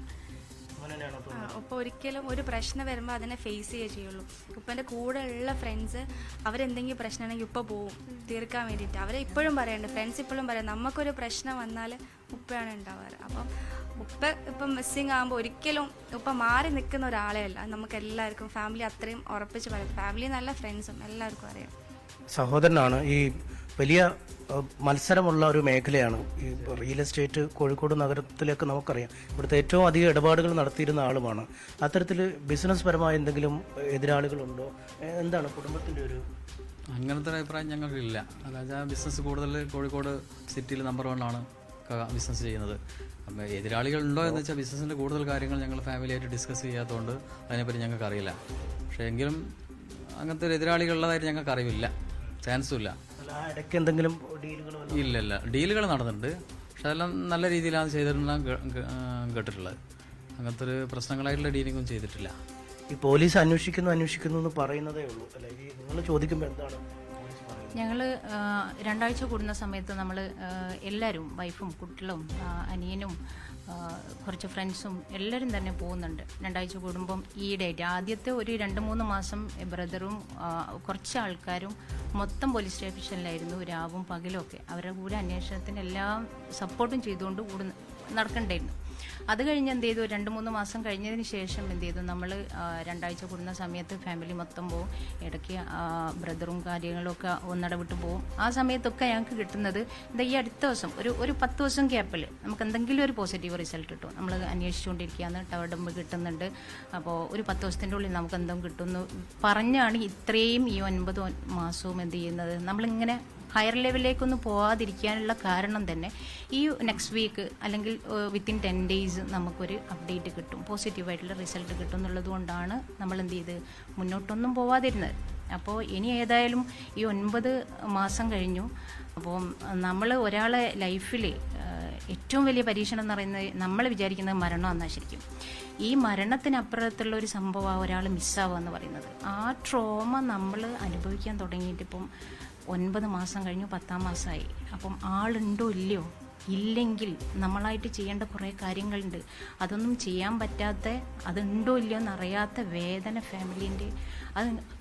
ഉപ്പ ഒരിക്കലും ഒരു പ്രശ്നം വരുമ്പോൾ അതിനെ ഫേസ് ചെയ്യുള്ളൂ. ഉപ്പൻ്റെ കൂടെ ഉള്ള ഫ്രണ്ട്സ് അവരെന്തെങ്കിലും പ്രശ്നമാണെങ്കിൽ ഉപ്പ പോവും തീർക്കാൻ വേണ്ടിയിട്ട്. അവരെ ഇപ്പോഴും പറയുന്നുണ്ട്, ഫ്രണ്ട്സ് ഇപ്പോഴും പറയാം നമുക്കൊരു പ്രശ്നം വന്നാൽ ഉപ്പയാണ് ഉണ്ടാവാറ്. അപ്പം ഉപ്പ ഇപ്പം മിസ്സിങ് ആകുമ്പോൾ ഒരിക്കലും ഉപ്പ മാറി നിൽക്കുന്ന ഒരാളെ അല്ല. നമുക്ക് എല്ലാവർക്കും ഫാമിലി അത്രയും ഉറപ്പിച്ച് പറയും, ഫാമിലി നല്ല ഫ്രണ്ട്സും എല്ലാവർക്കും അറിയാം. സഹോദരനാണ്. ഈ വലിയ മത്സരമുള്ള ഒരു മേഖലയാണ് ഈ റിയൽ എസ്റ്റേറ്റ്. കോഴിക്കോട് നഗരത്തിലേക്ക് നമുക്കറിയാം, ഇവിടുത്തെ ഏറ്റവും അധികം ഇടപാടുകൾ നടത്തിയിരുന്ന ആളുമാണ്. അത്തരത്തിൽ ബിസിനസ് പരമായ എന്തെങ്കിലും എതിരാളികളുണ്ടോ? എന്താണ് കുടുംബത്തിൻ്റെ ഒരു? അങ്ങനത്തെ ഒരു അഭിപ്രായം ഞങ്ങൾക്കില്ല. അതായത് ബിസിനസ് കൂടുതൽ കോഴിക്കോട് സിറ്റിയിൽ നമ്പർ 1 ആണ് ബിസിനസ് ചെയ്യുന്നത്. അപ്പം എതിരാളികളുണ്ടോ എന്ന് വെച്ചാൽ ബിസിനസ്സിൻ്റെ കൂടുതൽ കാര്യങ്ങൾ ഞങ്ങൾ ഫാമിലിയായിട്ട് ഡിസ്കസ് ചെയ്യാത്തതുകൊണ്ട് അതിനെപ്പറ്റി ഞങ്ങൾക്ക് അറിയില്ല. പക്ഷേ എങ്കിലും അങ്ങനത്തെ ഒരു എതിരാളികളുള്ളതായിട്ട് ഞങ്ങൾക്ക് അറിവില്ല, ചാൻസും ഇല്ല. ഇടയ്ക്ക് എന്തെങ്കിലും ഡീലുകൾ? ഇല്ല, ഡീലുകൾ നടന്നിട്ടുണ്ട്, പക്ഷെ അതെല്ലാം നല്ല രീതിയിലാണ് ചെയ്തിട്ടുണ്ടെന്നാണ് കേട്ടിട്ടുള്ളത്. അങ്ങനത്തെ ഒരു പ്രശ്നങ്ങളായിട്ടുള്ള ഡീലിങ്ങും ചെയ്തിട്ടില്ല. ഈ പോലീസ് അന്വേഷിക്കുന്നു എന്ന് പറയുന്നതേ ഉള്ളൂ അല്ലെ? ഈ നിങ്ങൾ ചോദിക്കുമ്പോൾ എന്താണ്? ഞങ്ങൾ 2 ആഴ്ച കൂടുന്ന സമയത്ത് നമ്മൾ എല്ലാവരും, വൈഫും കുട്ടികളും അനിയനും കുറച്ച് ഫ്രണ്ട്സും എല്ലാവരും തന്നെ പോകുന്നുണ്ട് 2 ആഴ്ച കൂടുമ്പം. ഈയിടെയായിട്ട് ആദ്യത്തെ ഒരു 2-3 മാസം ബ്രദറും കുറച്ച് ആൾക്കാരും മൊത്തം പോലീസ് സ്റ്റേഷനിലായിരുന്നു, രാവും പകലും ഒക്കെ. അവരുടെ കൂടെ അന്വേഷണത്തിന് എല്ലാം സപ്പോർട്ടും ചെയ്തുകൊണ്ട് കൂടെ നടക്കണ്ടായിരുന്നു. അത് കഴിഞ്ഞ് എന്ത് ചെയ്തു, 2-3 മാസം കഴിഞ്ഞതിന് ശേഷം എന്ത് ചെയ്തു, നമ്മൾ 2 ആഴ്ച കൂടുന്ന സമയത്ത് ഫാമിലി മൊത്തം പോവും. ഇടയ്ക്ക് ബ്രദറും കാര്യങ്ങളൊക്കെ ഒന്നിടവിട്ട് പോവും. ആ സമയത്തൊക്കെ ഞങ്ങൾക്ക് കിട്ടുന്നത് ഈ അടുത്ത ദിവസം ഒരു 10 ദിവസം ഗ്യാപ്പിൽ നമുക്ക് എന്തെങ്കിലും ഒരു പോസിറ്റീവ് റിസൾട്ട് കിട്ടും. നമ്മൾ അന്വേഷിച്ചുകൊണ്ടിരിക്കുകയാണ്, ടവർ കിട്ടുന്നുണ്ട്, അപ്പോൾ ഒരു 10 ദിവസത്തിൻ്റെ ഉള്ളിൽ നമുക്ക് എന്തും കിട്ടുമെന്ന് പറഞ്ഞാണ് ഇത്രയും ഈ 9 മാസവും എന്ത് ചെയ്യുന്നത്. നമ്മളിങ്ങനെ ഹയർ ലെവലിലേക്കൊന്നും പോകാതിരിക്കാനുള്ള കാരണം തന്നെ ഈ നെക്സ്റ്റ് വീക്ക് അല്ലെങ്കിൽ വിത്തിൻ 10 days നമുക്കൊരു അപ്ഡേറ്റ് കിട്ടും, പോസിറ്റീവായിട്ടുള്ള റിസൾട്ട് കിട്ടും എന്നുള്ളത് കൊണ്ടാണ് നമ്മൾ എന്ത് ചെയ്ത് മുന്നോട്ടൊന്നും പോവാതിരുന്നത്. അപ്പോൾ ഇനി ഏതായാലും ഈ 9 മാസം കഴിഞ്ഞു. അപ്പോൾ നമ്മൾ ഒരാളെ ലൈഫിൽ ഏറ്റവും വലിയ പരീക്ഷണം എന്ന് പറയുന്നത് നമ്മൾ വിചാരിക്കുന്നത് മരണമെന്നാണ്. ശരിക്കും ഈ മരണത്തിനപ്പുറത്തുള്ള ഒരു സംഭവമാണ് ഒരാൾ മിസ്സാവുക എന്ന് പറയുന്നത്. ആ ട്രോമ നമ്മൾ അനുഭവിക്കാൻ തുടങ്ങിയിട്ട് ഇപ്പം 9 മാസം കഴിഞ്ഞു, 10ാം മാസമായി. അപ്പം ആളുണ്ടോ ഇല്ലയോ, ഇല്ലെങ്കിൽ നമ്മളായിട്ട് ചെയ്യേണ്ട കുറേ കാര്യങ്ങളുണ്ട്. അതൊന്നും ചെയ്യാൻ പറ്റാത്ത, അതുണ്ടോ ഇല്ലയോ എന്നറിയാത്ത വേദന ഫാമിലീൻ്റെ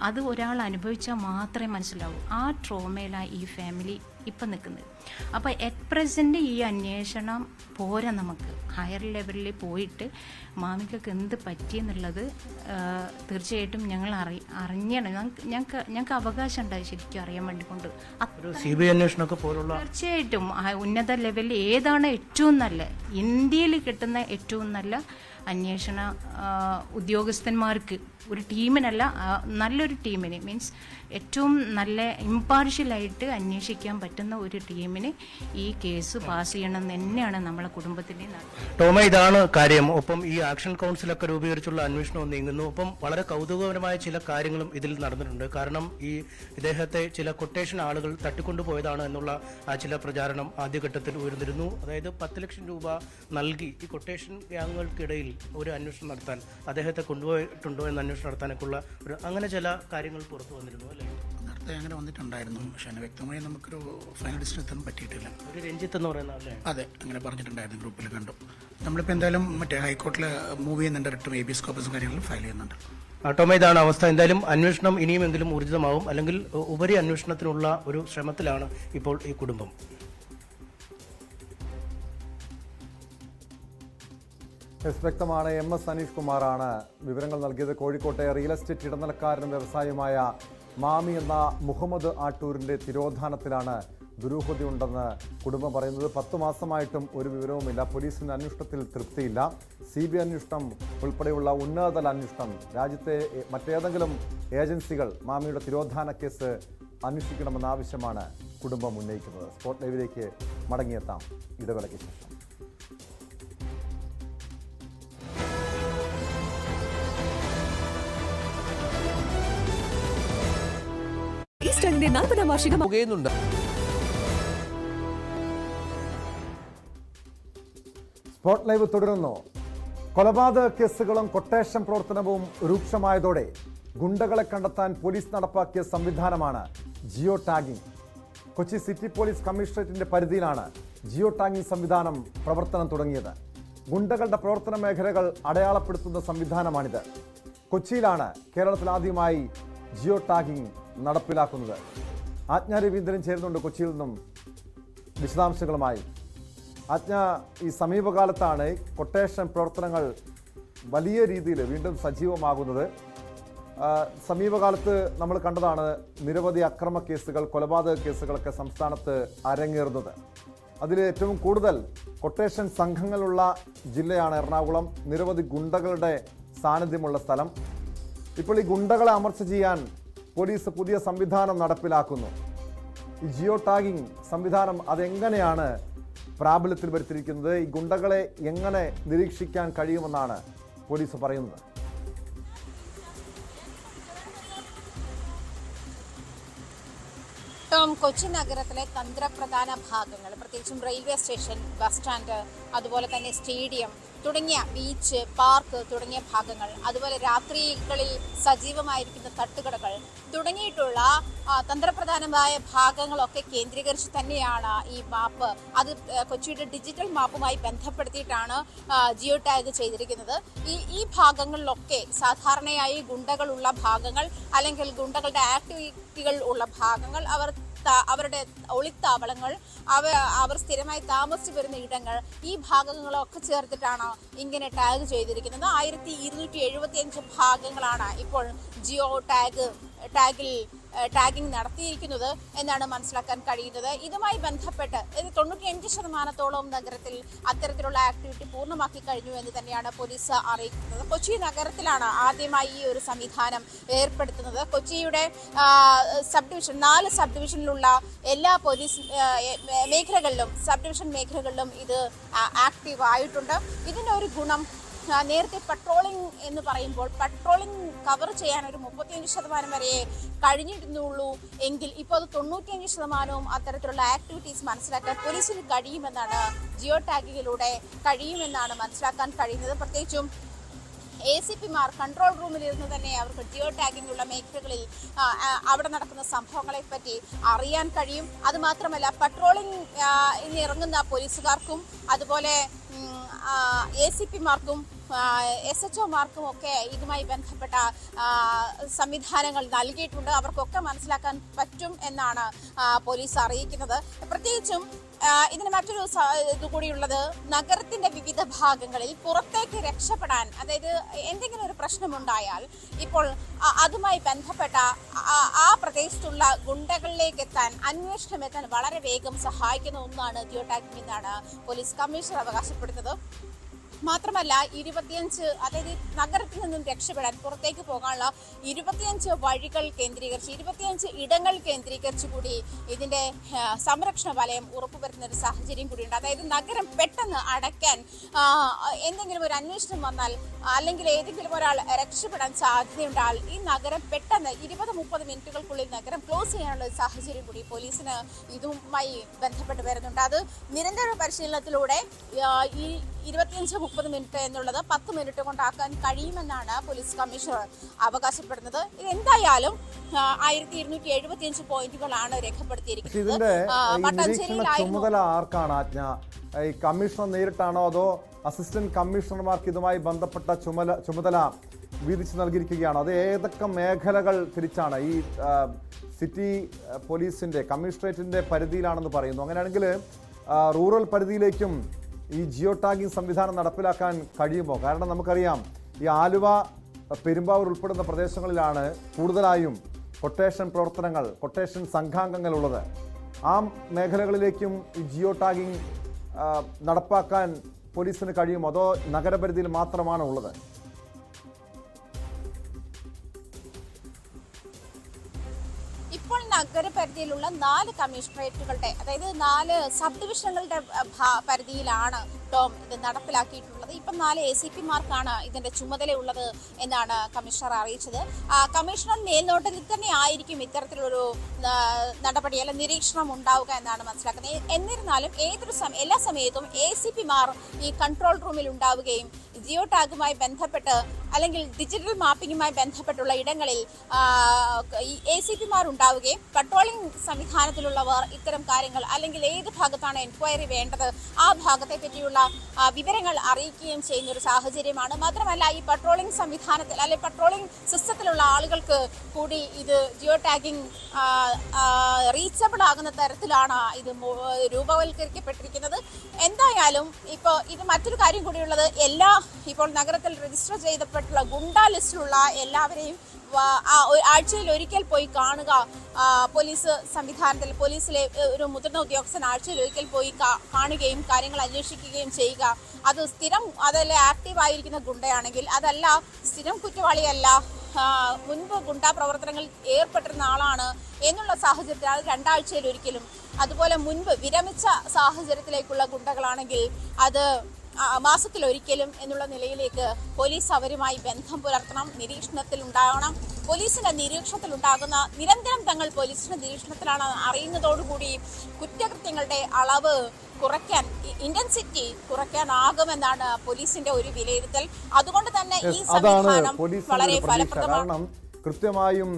അത് ഒരാൾ അനുഭവിച്ചാൽ മാത്രമേ മനസ്സിലാവൂ. ആ ട്രോമയിലാണ് ഈ ഫാമിലി ഇപ്പം നിൽക്കുന്നത്. അപ്പോൾ അറ്റ് പ്രസൻറ്റ് ഈ അന്വേഷണം പോരാ, നമുക്ക് ഹയർ ലെവലിൽ പോയിട്ട് മാമിക്കൊക്കെ എന്ത് പറ്റിയെന്നുള്ളത് തീർച്ചയായിട്ടും ഞങ്ങൾ അറിഞ്ഞാണ്. ഞങ്ങൾക്ക് അവകാശം ഉണ്ടായി ശരിക്കും അറിയാൻ വേണ്ടി കൊണ്ട്. CBI അന്വേഷണമൊക്കെ പോലുള്ള തീർച്ചയായിട്ടും ഉന്നത ലെവലിൽ ഏതാണ് ഏറ്റവും നല്ല, ഇന്ത്യയിൽ കിട്ടുന്ന ഏറ്റവും നല്ല അന്വേഷണ ഉദ്യോഗസ്ഥന്മാർക്ക്, ഒരു ടീമിനല്ല നല്ലൊരു ടീമിന്, മീൻസ് ഏറ്റവും നല്ല ഇമ്പാർഷ്യലായിട്ട് അന്വേഷിക്കാൻ പറ്റുന്ന ഒരു ടീമിന് ഈ കേസ് പാസ് ചെയ്യണം തന്നെയാണ് നമ്മളെ കുടുംബത്തിൻ്റെ. ടോമ, ഇതാണ് കാര്യം. ഒപ്പം ഈ ആക്ഷൻ കൗൺസിലൊക്കെ രൂപീകരിച്ചുള്ള അന്വേഷണവും നീങ്ങുന്നു. ഒപ്പം വളരെ കൗതുകപരമായ ചില കാര്യങ്ങളും ഇതിൽ നടന്നിട്ടുണ്ട്. കാരണം ഈ ഇദ്ദേഹത്തെ ചില കൊട്ടേഷൻ ആളുകൾ തട്ടിക്കൊണ്ടുപോയതാണ് എന്നുള്ള ചില പ്രചാരണം ആദ്യഘട്ടത്തിൽ ഉയർന്നിരുന്നു. അതായത് 10 ലക്ഷം രൂപ നൽകി ഈ കൊട്ടേഷൻ ഗ്യാങ്ങുകൾക്കിടയിൽ ഒരു അന്വേഷണം നടത്താൻ, അദ്ദേഹത്തെ കൊണ്ടുപോയിട്ടുണ്ടോ എന്ന് അന്വേഷണം നടത്താനൊക്കെയുള്ള അങ്ങനെ ചില കാര്യങ്ങൾ പുറത്തു വന്നിരുന്നു അല്ലേ? നേരത്തെ അങ്ങനെ വന്നിട്ടുണ്ടായിരുന്നു, പക്ഷേ അതിന് വ്യക്തമായി നമുക്കൊരു ഫൈനൽ ഡിസിഷൻ എത്താൻ പറ്റിയിട്ടില്ല. ഒരു രഞ്ജിത്ത് എന്ന് പറയുന്ന അല്ലേ? അതെ, അങ്ങനെ പറഞ്ഞിട്ടുണ്ടായിരുന്നു, ഗ്രൂപ്പിൽ കണ്ടു. നമ്മളിപ്പോൾ എന്തായാലും മറ്റേ ഹൈക്കോർട്ടിൽ മൂവ് ചെയ്യുന്നുണ്ട്, റിട്ടും ABS കോപ്പസും കാര്യങ്ങളും ഫയൽ ചെയ്യുന്നുണ്ട്. ടോമ, ഇതാണ് അവസ്ഥ. എന്തായാലും അന്വേഷണം ഇനിയുമെങ്കിലും ഊർജിതമാവും, അല്ലെങ്കിൽ ഉപരി അന്വേഷണത്തിനുള്ള ഒരു ശ്രമത്തിലാണ് ഇപ്പോൾ ഈ കുടുംബം. വ്യക്തമാണ്. MS അനീഷ് കുമാറാണ് വിവരങ്ങൾ നൽകിയത്. കോഴിക്കോട്ടെ റിയൽ എസ്റ്റേറ്റ് ഇടനിലക്കാരനും വ്യവസായിയുമായ മാമി എന്ന മുഹമ്മദ് ആട്ടൂരിൻ്റെ തിരോധാനത്തിലാണ് ദുരൂഹതയുണ്ടെന്ന് കുടുംബം പറയുന്നത്. 10 മാസമായിട്ടും ഒരു വിവരവുമില്ല. പോലീസിൻ്റെ അന്വേഷണത്തിൽ തൃപ്തിയില്ല. CBI അന്വേഷണം ഉൾപ്പെടെയുള്ള ഉന്നതതല അന്വേഷണം, രാജ്യത്തെ മറ്റേതെങ്കിലും ഏജൻസികൾ മാമിയുടെ തിരോധാന കേസ് അന്വേഷിക്കണമെന്ന ആവശ്യമാണ് കുടുംബം ഉന്നയിക്കുന്നത്. സ്പോട്ട് ലൈവിലേക്ക് മടങ്ങിയെത്താം ഇടവേളയ്ക്ക് ശേഷം. ഈസ്റ്റേണിന്റെ 40ാം വാർഷികം പുകയുന്നുണ്ട്. സ്പോട്ട് ലൈവ് തുടരുന്നു. കൊലപാതക കേസുകളും കൊട്ടേഷൻ പ്രവർത്തനവും രൂക്ഷമായതോടെ ഗുണ്ടകളെ കണ്ടെത്താൻ പോലീസ് നടപ്പാക്കിയ സംവിധാനമാണ് geo tagging. Kochi city police കമ്മീഷണറേറ്റിന്റെ പരിധിയിലാണ് ജിയോ ടാഗിംഗ് സംവിധാനം പ്രവർത്തനം തുടങ്ങിയത്. ഗുണ്ടകളുടെ പ്രവർത്തന മേഖലകൾ അടയാളപ്പെടുത്തുന്ന സംവിധാനമാണിത്. കൊച്ചിയിലാണ് കേരളത്തിൽ ആദ്യമായി ജിയോ ടാഗിംഗ് നടപ്പിലാക്കുന്നത്. ആജ്ഞ രവീന്ദ്രൻ ചേരുന്നുണ്ട് കൊച്ചിയിൽ നിന്നും വിശദാംശങ്ങളുമായി. ആജ്ഞ, ഈ സമീപകാലത്താണ് കൊട്ടേഷൻ പ്രവർത്തനങ്ങൾ വലിയ രീതിയിൽ വീണ്ടും സജീവമാകുന്നത്. സമീപകാലത്ത് നമ്മൾ കണ്ടതാണ് നിരവധി അക്രമ കേസുകൾ, കൊലപാതക കേസുകളൊക്കെ സംസ്ഥാനത്ത് അരങ്ങേറുന്നത്. അതിൽ ഏറ്റവും കൂടുതൽ കൊട്ടേഷൻ സംഘങ്ങളുള്ള ജില്ലയാണ് എറണാകുളം. നിരവധി ഗുണ്ടകളുടെ സാന്നിധ്യമുള്ള സ്ഥലം. ഇപ്പോൾ ഈ ഗുണ്ടകളെ അമർച്ച ചെയ്യാൻ പോലീസ് പുതിയ സംവിധാനം നടപ്പിലാക്കുന്നു. ഈ ജിയോ ടാഗിംഗ് സംവിധാനം അതെങ്ങനെയാണ് പ്രാബല്യത്തിൽ വരുത്തിയിരിക്കുന്നത്? ഈ ഗുണ്ടകളെ എങ്ങനെ നിരീക്ഷിക്കാൻ കഴിയുമെന്നാണ് പോലീസ് പറയുന്നത്? കൊച്ചി നഗരത്തിലെ തന്ത്രപ്രധാന ഭാഗങ്ങൾ, പ്രത്യേകിച്ചും റെയിൽവേ സ്റ്റേഷൻ, ബസ് സ്റ്റാൻഡ്, അതുപോലെ തന്നെ സ്റ്റേഡിയം തുടങ്ങിയ ബീച്ച്, പാർക്ക് തുടങ്ങിയ ഭാഗങ്ങൾ, അതുപോലെ രാത്രികളിൽ സജീവമായിരിക്കുന്ന തട്ടുകടകൾ തുടങ്ങിയിട്ടുള്ള തന്ത്രപ്രധാനമായ ഭാഗങ്ങളൊക്കെ കേന്ദ്രീകരിച്ച് തന്നെയാണ് ഈ മാപ്പ്. അത് കൊച്ചിയുടെ ഡിജിറ്റൽ മാപ്പുമായി ബന്ധപ്പെടുത്തിയിട്ടാണ് ജിയോ ടാഗ് ചെയ്തിരിക്കുന്നത്. ഈ ഭാഗങ്ങളിലൊക്കെ സാധാരണയായി ഗുണ്ടകളുള്ള ഭാഗങ്ങൾ അല്ലെങ്കിൽ ഗുണ്ടകളുടെ ആക്ടിവിറ്റികൾ ഉള്ള ഭാഗങ്ങൾ, അവരുടെ ഒളിത്താവളങ്ങൾ, അവർ സ്ഥിരമായി താമസിച്ചു വരുന്ന ഇടങ്ങൾ, ഈ ഭാഗങ്ങളൊക്കെ ചേർത്തിട്ടാണ് ഇങ്ങനെ ടാഗ് ചെയ്തിരിക്കുന്നത്. 1275 ഭാഗങ്ങളാണ് ഇപ്പോൾ ജിയോ ടാഗിംഗ് നടത്തിയിരിക്കുന്നത് എന്നാണ് മനസ്സിലാക്കാൻ കഴിയുന്നത്. ഇതുമായി ബന്ധപ്പെട്ട് 95% നഗരത്തിൽ അത്തരത്തിലുള്ള ആക്ടിവിറ്റി പൂർണ്ണമാക്കി കഴിഞ്ഞു എന്ന് തന്നെയാണ് പോലീസ് അറിയിക്കുന്നത്. കൊച്ചി നഗരത്തിലാണ് ആദ്യമായി ഈ ഒരു സംവിധാനം ഏർപ്പെടുത്തുന്നത്. കൊച്ചിയുടെ 4 സബ് ഡിവിഷനിലുള്ള എല്ലാ പോലീസ് മേഖലകളിലും, സബ് ഡിവിഷൻ മേഖലകളിലും ഇത് ആക്റ്റീവ് ആയിട്ടുണ്ട്. ഇതിനൊരു ഗുണം, നേരത്തെ പട്രോളിംഗ് എന്ന് പറയുമ്പോൾ പട്രോളിംഗ് കവർ ചെയ്യാൻ ഒരു 35% വരെ കഴിഞ്ഞിരുന്നുള്ളൂ എങ്കിൽ ഇപ്പോൾ അത് 95% അത്തരത്തിലുള്ള ആക്ടിവിറ്റീസ് മനസ്സിലാക്കാൻ പോലീസിന് കഴിയുമെന്നാണ് ജിയോ ടാഗിങ്ങിലൂടെ കഴിയുമെന്നാണ് മനസ്സിലാക്കാൻ കഴിയുന്നത്. പ്രത്യേകിച്ചും ACPമാർ കൺട്രോൾ റൂമിലിരുന്ന് തന്നെ അവർക്ക് ജിയോ ടാഗിംഗ് ഉള്ള മേഖലകളിൽ അവിടെ നടക്കുന്ന സംഭവങ്ങളെ പറ്റി അറിയാൻ കഴിയും. അതുമാത്രമല്ല, പട്രോളിംഗ് ഇറങ്ങുന്ന പോലീസുകാർക്കും അതുപോലെ ACPമാർക്കും SHOമാർക്കും ഒക്കെ ഇതുമായി ബന്ധപ്പെട്ട സംവിധാനങ്ങൾ നൽകിയിട്ടുണ്ട്. അവർക്കൊക്കെ മനസ്സിലാക്കാൻ പറ്റും എന്നാണ് പോലീസ് അറിയിക്കുന്നത്. പ്രത്യേകിച്ചും ഇതിന് മറ്റൊരു ഇതുകൂടിയുള്ളത്, നഗരത്തിന്റെ വിവിധ ഭാഗങ്ങളിൽ പുറത്തേക്ക് രക്ഷപ്പെടാൻ, അതായത് എന്തെങ്കിലും ഒരു പ്രശ്നമുണ്ടായാൽ ഇപ്പോൾ അതുമായി ബന്ധപ്പെട്ട ആ പ്രദേശത്തുള്ള ഗുണ്ടകളിലേക്ക് എത്താൻ, അന്വേഷണം എത്താൻ വളരെ വേഗം സഹായിക്കുന്ന ഒന്നാണ് ജിയോ ടാഗിംഗ് എന്നാണ് പോലീസ് കമ്മീഷണർ അവകാശപ്പെടുന്നത്. മാത്രമല്ല 25, അതായത് നഗരത്തിൽ നിന്നും രക്ഷപ്പെടാൻ പുറത്തേക്ക് പോകാനുള്ള 25 വഴികൾ കേന്ദ്രീകരിച്ച് 25 ഇടങ്ങൾ കേന്ദ്രീകരിച്ച് കൂടി ഇതിന്റെ സംരക്ഷണ വലയം ഉറപ്പുവരുന്ന ഒരു സാഹചര്യം കൂടിയുണ്ട്. അതായത് നഗരം പെട്ടെന്ന് അടയ്ക്കാൻ, എന്തെങ്കിലും ഒരു അന്വേഷണം വന്നാൽ അല്ലെങ്കിൽ ഏതെങ്കിലും ഒരാൾ രക്ഷപ്പെടാൻ സാധ്യതയുണ്ടാൽ ഈ നഗരം പെട്ടെന്ന് 20-30 മിനിറ്റുകൾക്കുള്ളിൽ നഗരം ക്ലോസ് ചെയ്യാനുള്ള ഒരു സാഹചര്യം കൂടി പോലീസിന് ഇതുമായി ബന്ധപ്പെട്ട് വരുന്നുണ്ട്. അത് നിരന്തര പരിശീലനത്തിലൂടെ ഈ 25-30 മിനിറ്റ് എന്നുള്ളത് 10 മിനിറ്റ് കൊണ്ടാക്കാൻ കഴിയുമെന്നാണ് പോലീസ് കമ്മീഷണർ അവകാശപ്പെടുന്നത്. ഇത് എന്തായാലും 1275 പോയിന്റുകളാണ് രേഖപ്പെടുത്തിയിരിക്കുന്നത്. ചുമതല ആർക്കാണ് ആജ്ഞ? ഈ കമ്മീഷണർ നേരിട്ടാണോ അതോ അസിസ്റ്റന്റ് കമ്മീഷണർമാർക്ക് ഇതുമായി ബന്ധപ്പെട്ട ചുമതല വീതിച്ചു നൽകിയിരിക്കുകയാണോ? അത് ഏതൊക്കെ മേഖലകൾ തിരിച്ചാണ്? ഈ സിറ്റി പോലീസിന്റെ കമ്മീഷണറേറ്റിന്റെ പരിധിയിലാണെന്ന് പറയുന്നു. അങ്ങനെയാണെങ്കിൽ റൂറൽ പരിധിയിലേക്കും ഈ ജിയോ ടാഗിംഗ് സംവിധാനം നടപ്പിലാക്കാൻ കഴിയുമോ? കാരണം നമുക്കറിയാം, ഈ ആലുവ, പെരുമ്പാവൂർ ഉൾപ്പെടുന്ന പ്രദേശങ്ങളിലാണ് കൂടുതലായും കൊട്ടേഷൻ പ്രവർത്തനങ്ങൾ, കൊട്ടേഷൻ സംഘാംഗങ്ങൾ ഉള്ളത്. ആ മേഖലകളിലേക്കും ഈ ജിയോ ടാഗിംഗ് നടപ്പാക്കാൻ പോലീസിന് കഴിയുമോ അതോ നഗരപരിധിയിൽ മാത്രമാണ് ഉള്ളത്? ഇപ്പോൾ നഗരപരിധിയിലുള്ള 4 കമ്മീഷണറേറ്റുകളുടെ, അതായത് 4 സബ് ഡിവിഷനുകളുടെ പരിധിയിലാണ് ഇത് നടപ്പിലാക്കിയിട്ടുള്ളത്. ഇപ്പം 4 ACPമാർക്കാണ് ഇതിന്റെ ചുമതലയുള്ളത് എന്നാണ് കമ്മീഷണർ അറിയിച്ചത്. കമ്മീഷണർ മേൽനോട്ടത്തിൽ തന്നെ ആയിരിക്കും ഇത്തരത്തിലൊരു നടപടി അല്ല നിരീക്ഷണം ഉണ്ടാവുക എന്നാണ് മനസ്സിലാക്കുന്നത്. എന്നിരുന്നാലും എല്ലാ സമയത്തും ACPമാർ ഈ കൺട്രോൾ റൂമിൽ ഉണ്ടാവുകയും ജിയോ ടാഗുമായി ബന്ധപ്പെട്ട് അല്ലെങ്കിൽ ഡിജിറ്റൽ മാപ്പിങ്ങുമായി ബന്ധപ്പെട്ടുള്ള ഇടങ്ങളിൽ ACPമാർ ഉണ്ടാവുകയും പട്രോളിംഗ് സംവിധാനത്തിലുള്ളവർ ഇത്തരം കാര്യങ്ങൾ അല്ലെങ്കിൽ ഏത് ഭാഗത്താണ് എൻക്വയറി വേണ്ടത് ആ ഭാഗത്തെ പറ്റിയുള്ള വിവരങ്ങൾ അറിയിക്കുകയും ചെയ്യുന്ന ഒരു സാഹചര്യമാണ്. മാത്രമല്ല ഈ പട്രോളിംഗ് സംവിധാനത്തിൽ അല്ലെങ്കിൽ പട്രോളിംഗ് സിസ്റ്റത്തിലുള്ള ആളുകൾക്ക് കൂടി ഇത് ജിയോ ടാഗിംഗ് റീച്ചബിൾ ആകുന്ന തരത്തിലാണ് ഇത് രൂപവൽക്കരിക്കപ്പെട്ടിരിക്കുന്നത്. എന്തായാലും ഇപ്പോൾ ഇത് മറ്റൊരു കാര്യം കൂടിയുള്ളത്, ഇപ്പോൾ നഗരത്തിൽ രജിസ്റ്റർ ചെയ്യപ്പെട്ടുള്ള ഗുണ്ട ലിസ്റ്റിലുള്ള എല്ലാവരെയും ആഴ്ചയിൽ ഒരിക്കൽ പോയി കാണുക. പോലീസ് സംവിധാനത്തിൽ പോലീസിലെ ഒരു മുതിർന്ന ഉദ്യോഗസ്ഥൻ ആഴ്ചയിൽ ഒരിക്കൽ പോയി കാണുകയും കാര്യങ്ങൾ അന്വേഷിക്കുകയും ചെയ്യുക. അത് അതല്ല ആക്റ്റീവായിരിക്കുന്ന ഗുണ്ടയാണെങ്കിൽ, അതല്ല സ്ഥിരം കുറ്റവാളിയല്ല, മുൻപ് ഗുണ്ടാ പ്രവർത്തനങ്ങളിൽ ഏർപ്പെട്ടിരുന്ന ആളാണ് എന്നുള്ള സാഹചര്യത്തിൽ അത് 2 ആഴ്ചയിൽ ഒരിക്കലും, അതുപോലെ മുൻപ് വിരമിച്ച സാഹചര്യത്തിലേക്കുള്ള ഗുണ്ടകളാണെങ്കിൽ അത് മാസത്തിലൊരിക്കലും എന്നുള്ള നിലയിലേക്ക് പോലീസ് അവരുമായി ബന്ധം പുലർത്തണം, നിരീക്ഷണത്തിൽ ഉണ്ടാകണം. പോലീസിന്റെ നിരീക്ഷണത്തിൽ ഉണ്ടാകുന്ന നിരന്തരം തങ്ങൾ പോലീസിന്റെ നിരീക്ഷണത്തിലാണ് അറിയുന്നതോടുകൂടി കുറ്റകൃത്യങ്ങളുടെ അളവ് കുറയ്ക്കാൻ, ഇന്റൻസിറ്റി കുറയ്ക്കാനാകുമെന്നാണ് പോലീസിന്റെ ഒരു വിലയിരുത്തൽ. അതുകൊണ്ട് തന്നെ ഈ സംവിധാനം വളരെ ഫലപ്രദമാണ്. കൃത്യമായും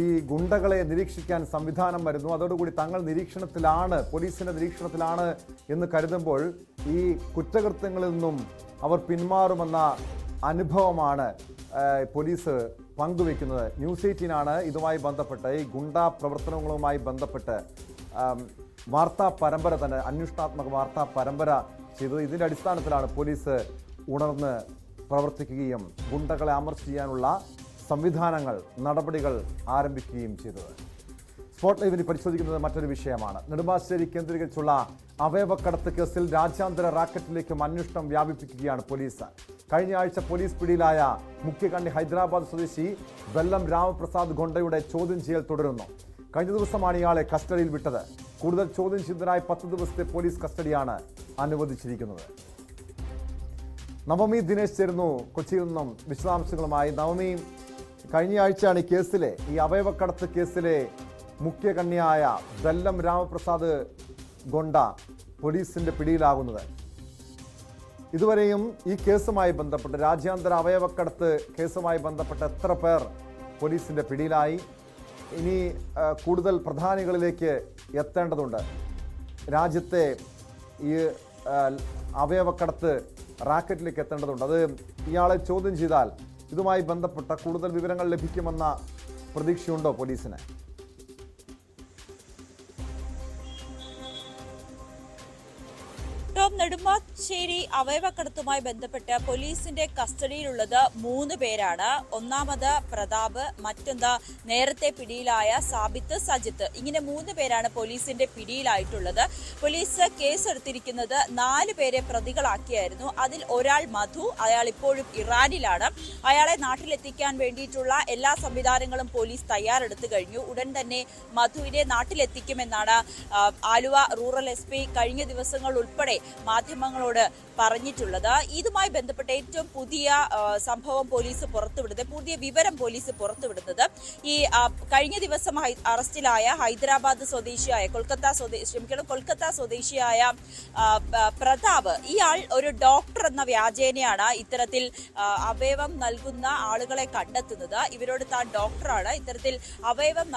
ഈ ഗുണ്ടകളെ നിരീക്ഷിക്കാൻ സംവിധാനം വരുന്നു. അതോടുകൂടി തങ്ങൾ നിരീക്ഷണത്തിലാണ്, പോലീസിന്റെ നിരീക്ഷണത്തിലാണ് എന്ന് കരുതുമ്പോൾ ഈ കുറ്റകൃത്യങ്ങളിൽ നിന്നും അവർ പിന്മാറുമെന്ന അനുഭവമാണ് പോലീസ് പങ്കുവെക്കുന്നത്. ന്യൂസ് 18 ഇതുമായി ബന്ധപ്പെട്ട് ഈ ഗുണ്ടാ പ്രവർത്തനങ്ങളുമായി ബന്ധപ്പെട്ട് വാർത്താ പരമ്പര തന്നെ, അന്വേഷണാത്മക വാർത്താ പരമ്പര ചെയ്തത്. ഇതിൻ്റെ അടിസ്ഥാനത്തിലാണ് പോലീസ് ഉണർന്ന് പ്രവർത്തിക്കുകയും ഗുണ്ടകളെ അമർച്ച ചെയ്യാനുള്ള സംവിധാനങ്ങൾ, നടപടികൾ ആരംഭിക്കുകയും ചെയ്തത്. സ്പോട്ട് ലൈവിന് പരിശോധിക്കുന്നത് മറ്റൊരു വിഷയമാണ്. നെടുമ്പാശ്ശേരി കേന്ദ്രീകരിച്ചുള്ള അവയവക്കടത്ത് കേസിൽ രാജ്യാന്തര റാക്കറ്റിലേക്കും അന്വേഷണം വ്യാപിപ്പിക്കുകയാണ് പോലീസ്. കഴിഞ്ഞ ആഴ്ച പോലീസ് പിടിയിലായ മുഖ്യകണ്ണി ഹൈദരാബാദ് സ്വദേശി വെല്ലം രാമപ്രസാദ് ഗൊണ്ടയുടെ ചോദ്യം ചെയ്യൽ തുടരുന്നു. കഴിഞ്ഞ ദിവസമാണ് ഇയാളെ കസ്റ്റഡിയിൽ വിട്ടത്. കൂടുതൽ ചോദ്യം ചെയ്തതിനായി 10 ദിവസത്തെ പോലീസ് കസ്റ്റഡിയാണ് അനുവദിച്ചിരിക്കുന്നത്. നവമി ദിനേശ് ചേരുന്നു കൊച്ചിയിൽ നിന്നും വിശദാംശങ്ങളുമായി. നവമി, കഴിഞ്ഞ ആഴ്ചയാണ് ഈ അവയവക്കടത്ത് കേസിലെ മുഖ്യകണ്ണിയായ വെല്ലം രാമപ്രസാദ് ഗൊണ്ട പോലീസിന്റെ പിടിയിലാകുന്നത്. ഇതുവരെയും ഈ കേസുമായി ബന്ധപ്പെട്ട്, രാജ്യാന്തര അവയവക്കടത്ത് കേസുമായി ബന്ധപ്പെട്ട് എത്ര പേർ പോലീസിന്റെ പിടിയിലായി? ഇനി കൂടുതൽ പ്രധാനികളിലേക്ക് എത്തേണ്ടതുണ്ട്. രാജ്യത്തെ ഈ അവയവക്കടത്ത് റാക്കറ്റിലേക്ക് എത്തേണ്ടതുണ്ട്. അത് ഇയാളെ ചോദ്യം ചെയ്താൽ ഇതുമായി ബന്ധപ്പെട്ട കൂടുതൽ വിവരങ്ങൾ ലഭിക്കുമെന്ന പ്രതീക്ഷയുണ്ടോ പോലീസിന്? നെടുമ്പാശ്ശേരി അവയവക്കടത്തുമായി ബന്ധപ്പെട്ട് പോലീസിന്റെ കസ്റ്റഡിയിലുള്ളത് 3 പേരാണ്. ഒന്നാമത് പ്രതാപ്, മറ്റൊന്ന് നേരത്തെ പിടിയിലായ സാബിത്ത്, സജിത്ത്. ഇങ്ങനെ 3 പേരാണ് പോലീസിന്റെ പിടിയിലായിട്ടുള്ളത്. പോലീസ് കേസെടുത്തിരിക്കുന്നത് 4 പേരെ പ്രതികളാക്കിയായിരുന്നു. അതിൽ ഒരാൾ മധു, അയാൾ ഇപ്പോഴും ഇറാനിലാണ്. അയാളെ നാട്ടിലെത്തിക്കാൻ വേണ്ടിയിട്ടുള്ള എല്ലാ സംവിധാനങ്ങളും പോലീസ് തയ്യാറെടുത്തു കഴിഞ്ഞു. ഉടൻ തന്നെ മധുവിനെ നാട്ടിലെത്തിക്കുമെന്നാണ് ആലുവ റൂറൽ SP കഴിഞ്ഞ ദിവസങ്ങൾ ഉൾപ്പെടെ മാധ്യമങ്ങളോട് പറഞ്ഞിട്ടുള്ളത്. ഇതുമായി ബന്ധപ്പെട്ട ഏറ്റവും പുതിയ സംഭവം പോലീസ് പുറത്തുവിടുന്നത്, പുതിയ വിവരം പോലീസ് പുറത്തുവിടുന്നത്, ഈ കഴിഞ്ഞ ദിവസം അറസ്റ്റിലായ ഹൈദരാബാദ് സ്വദേശിയായ കൊൽക്കത്ത സ്വദേശിയായ പ്രതാപ്, ഇയാൾ ഒരു ഡോക്ടർ എന്ന വ്യാജേനയാണ് ഇത്തരത്തിൽ അവയവം നൽകുന്ന ആളുകളെ കണ്ടെത്തുന്നത്. ഇവരോട് താൻ ഡോക്ടറാണ്, ഇത്തരത്തിൽ അവയവം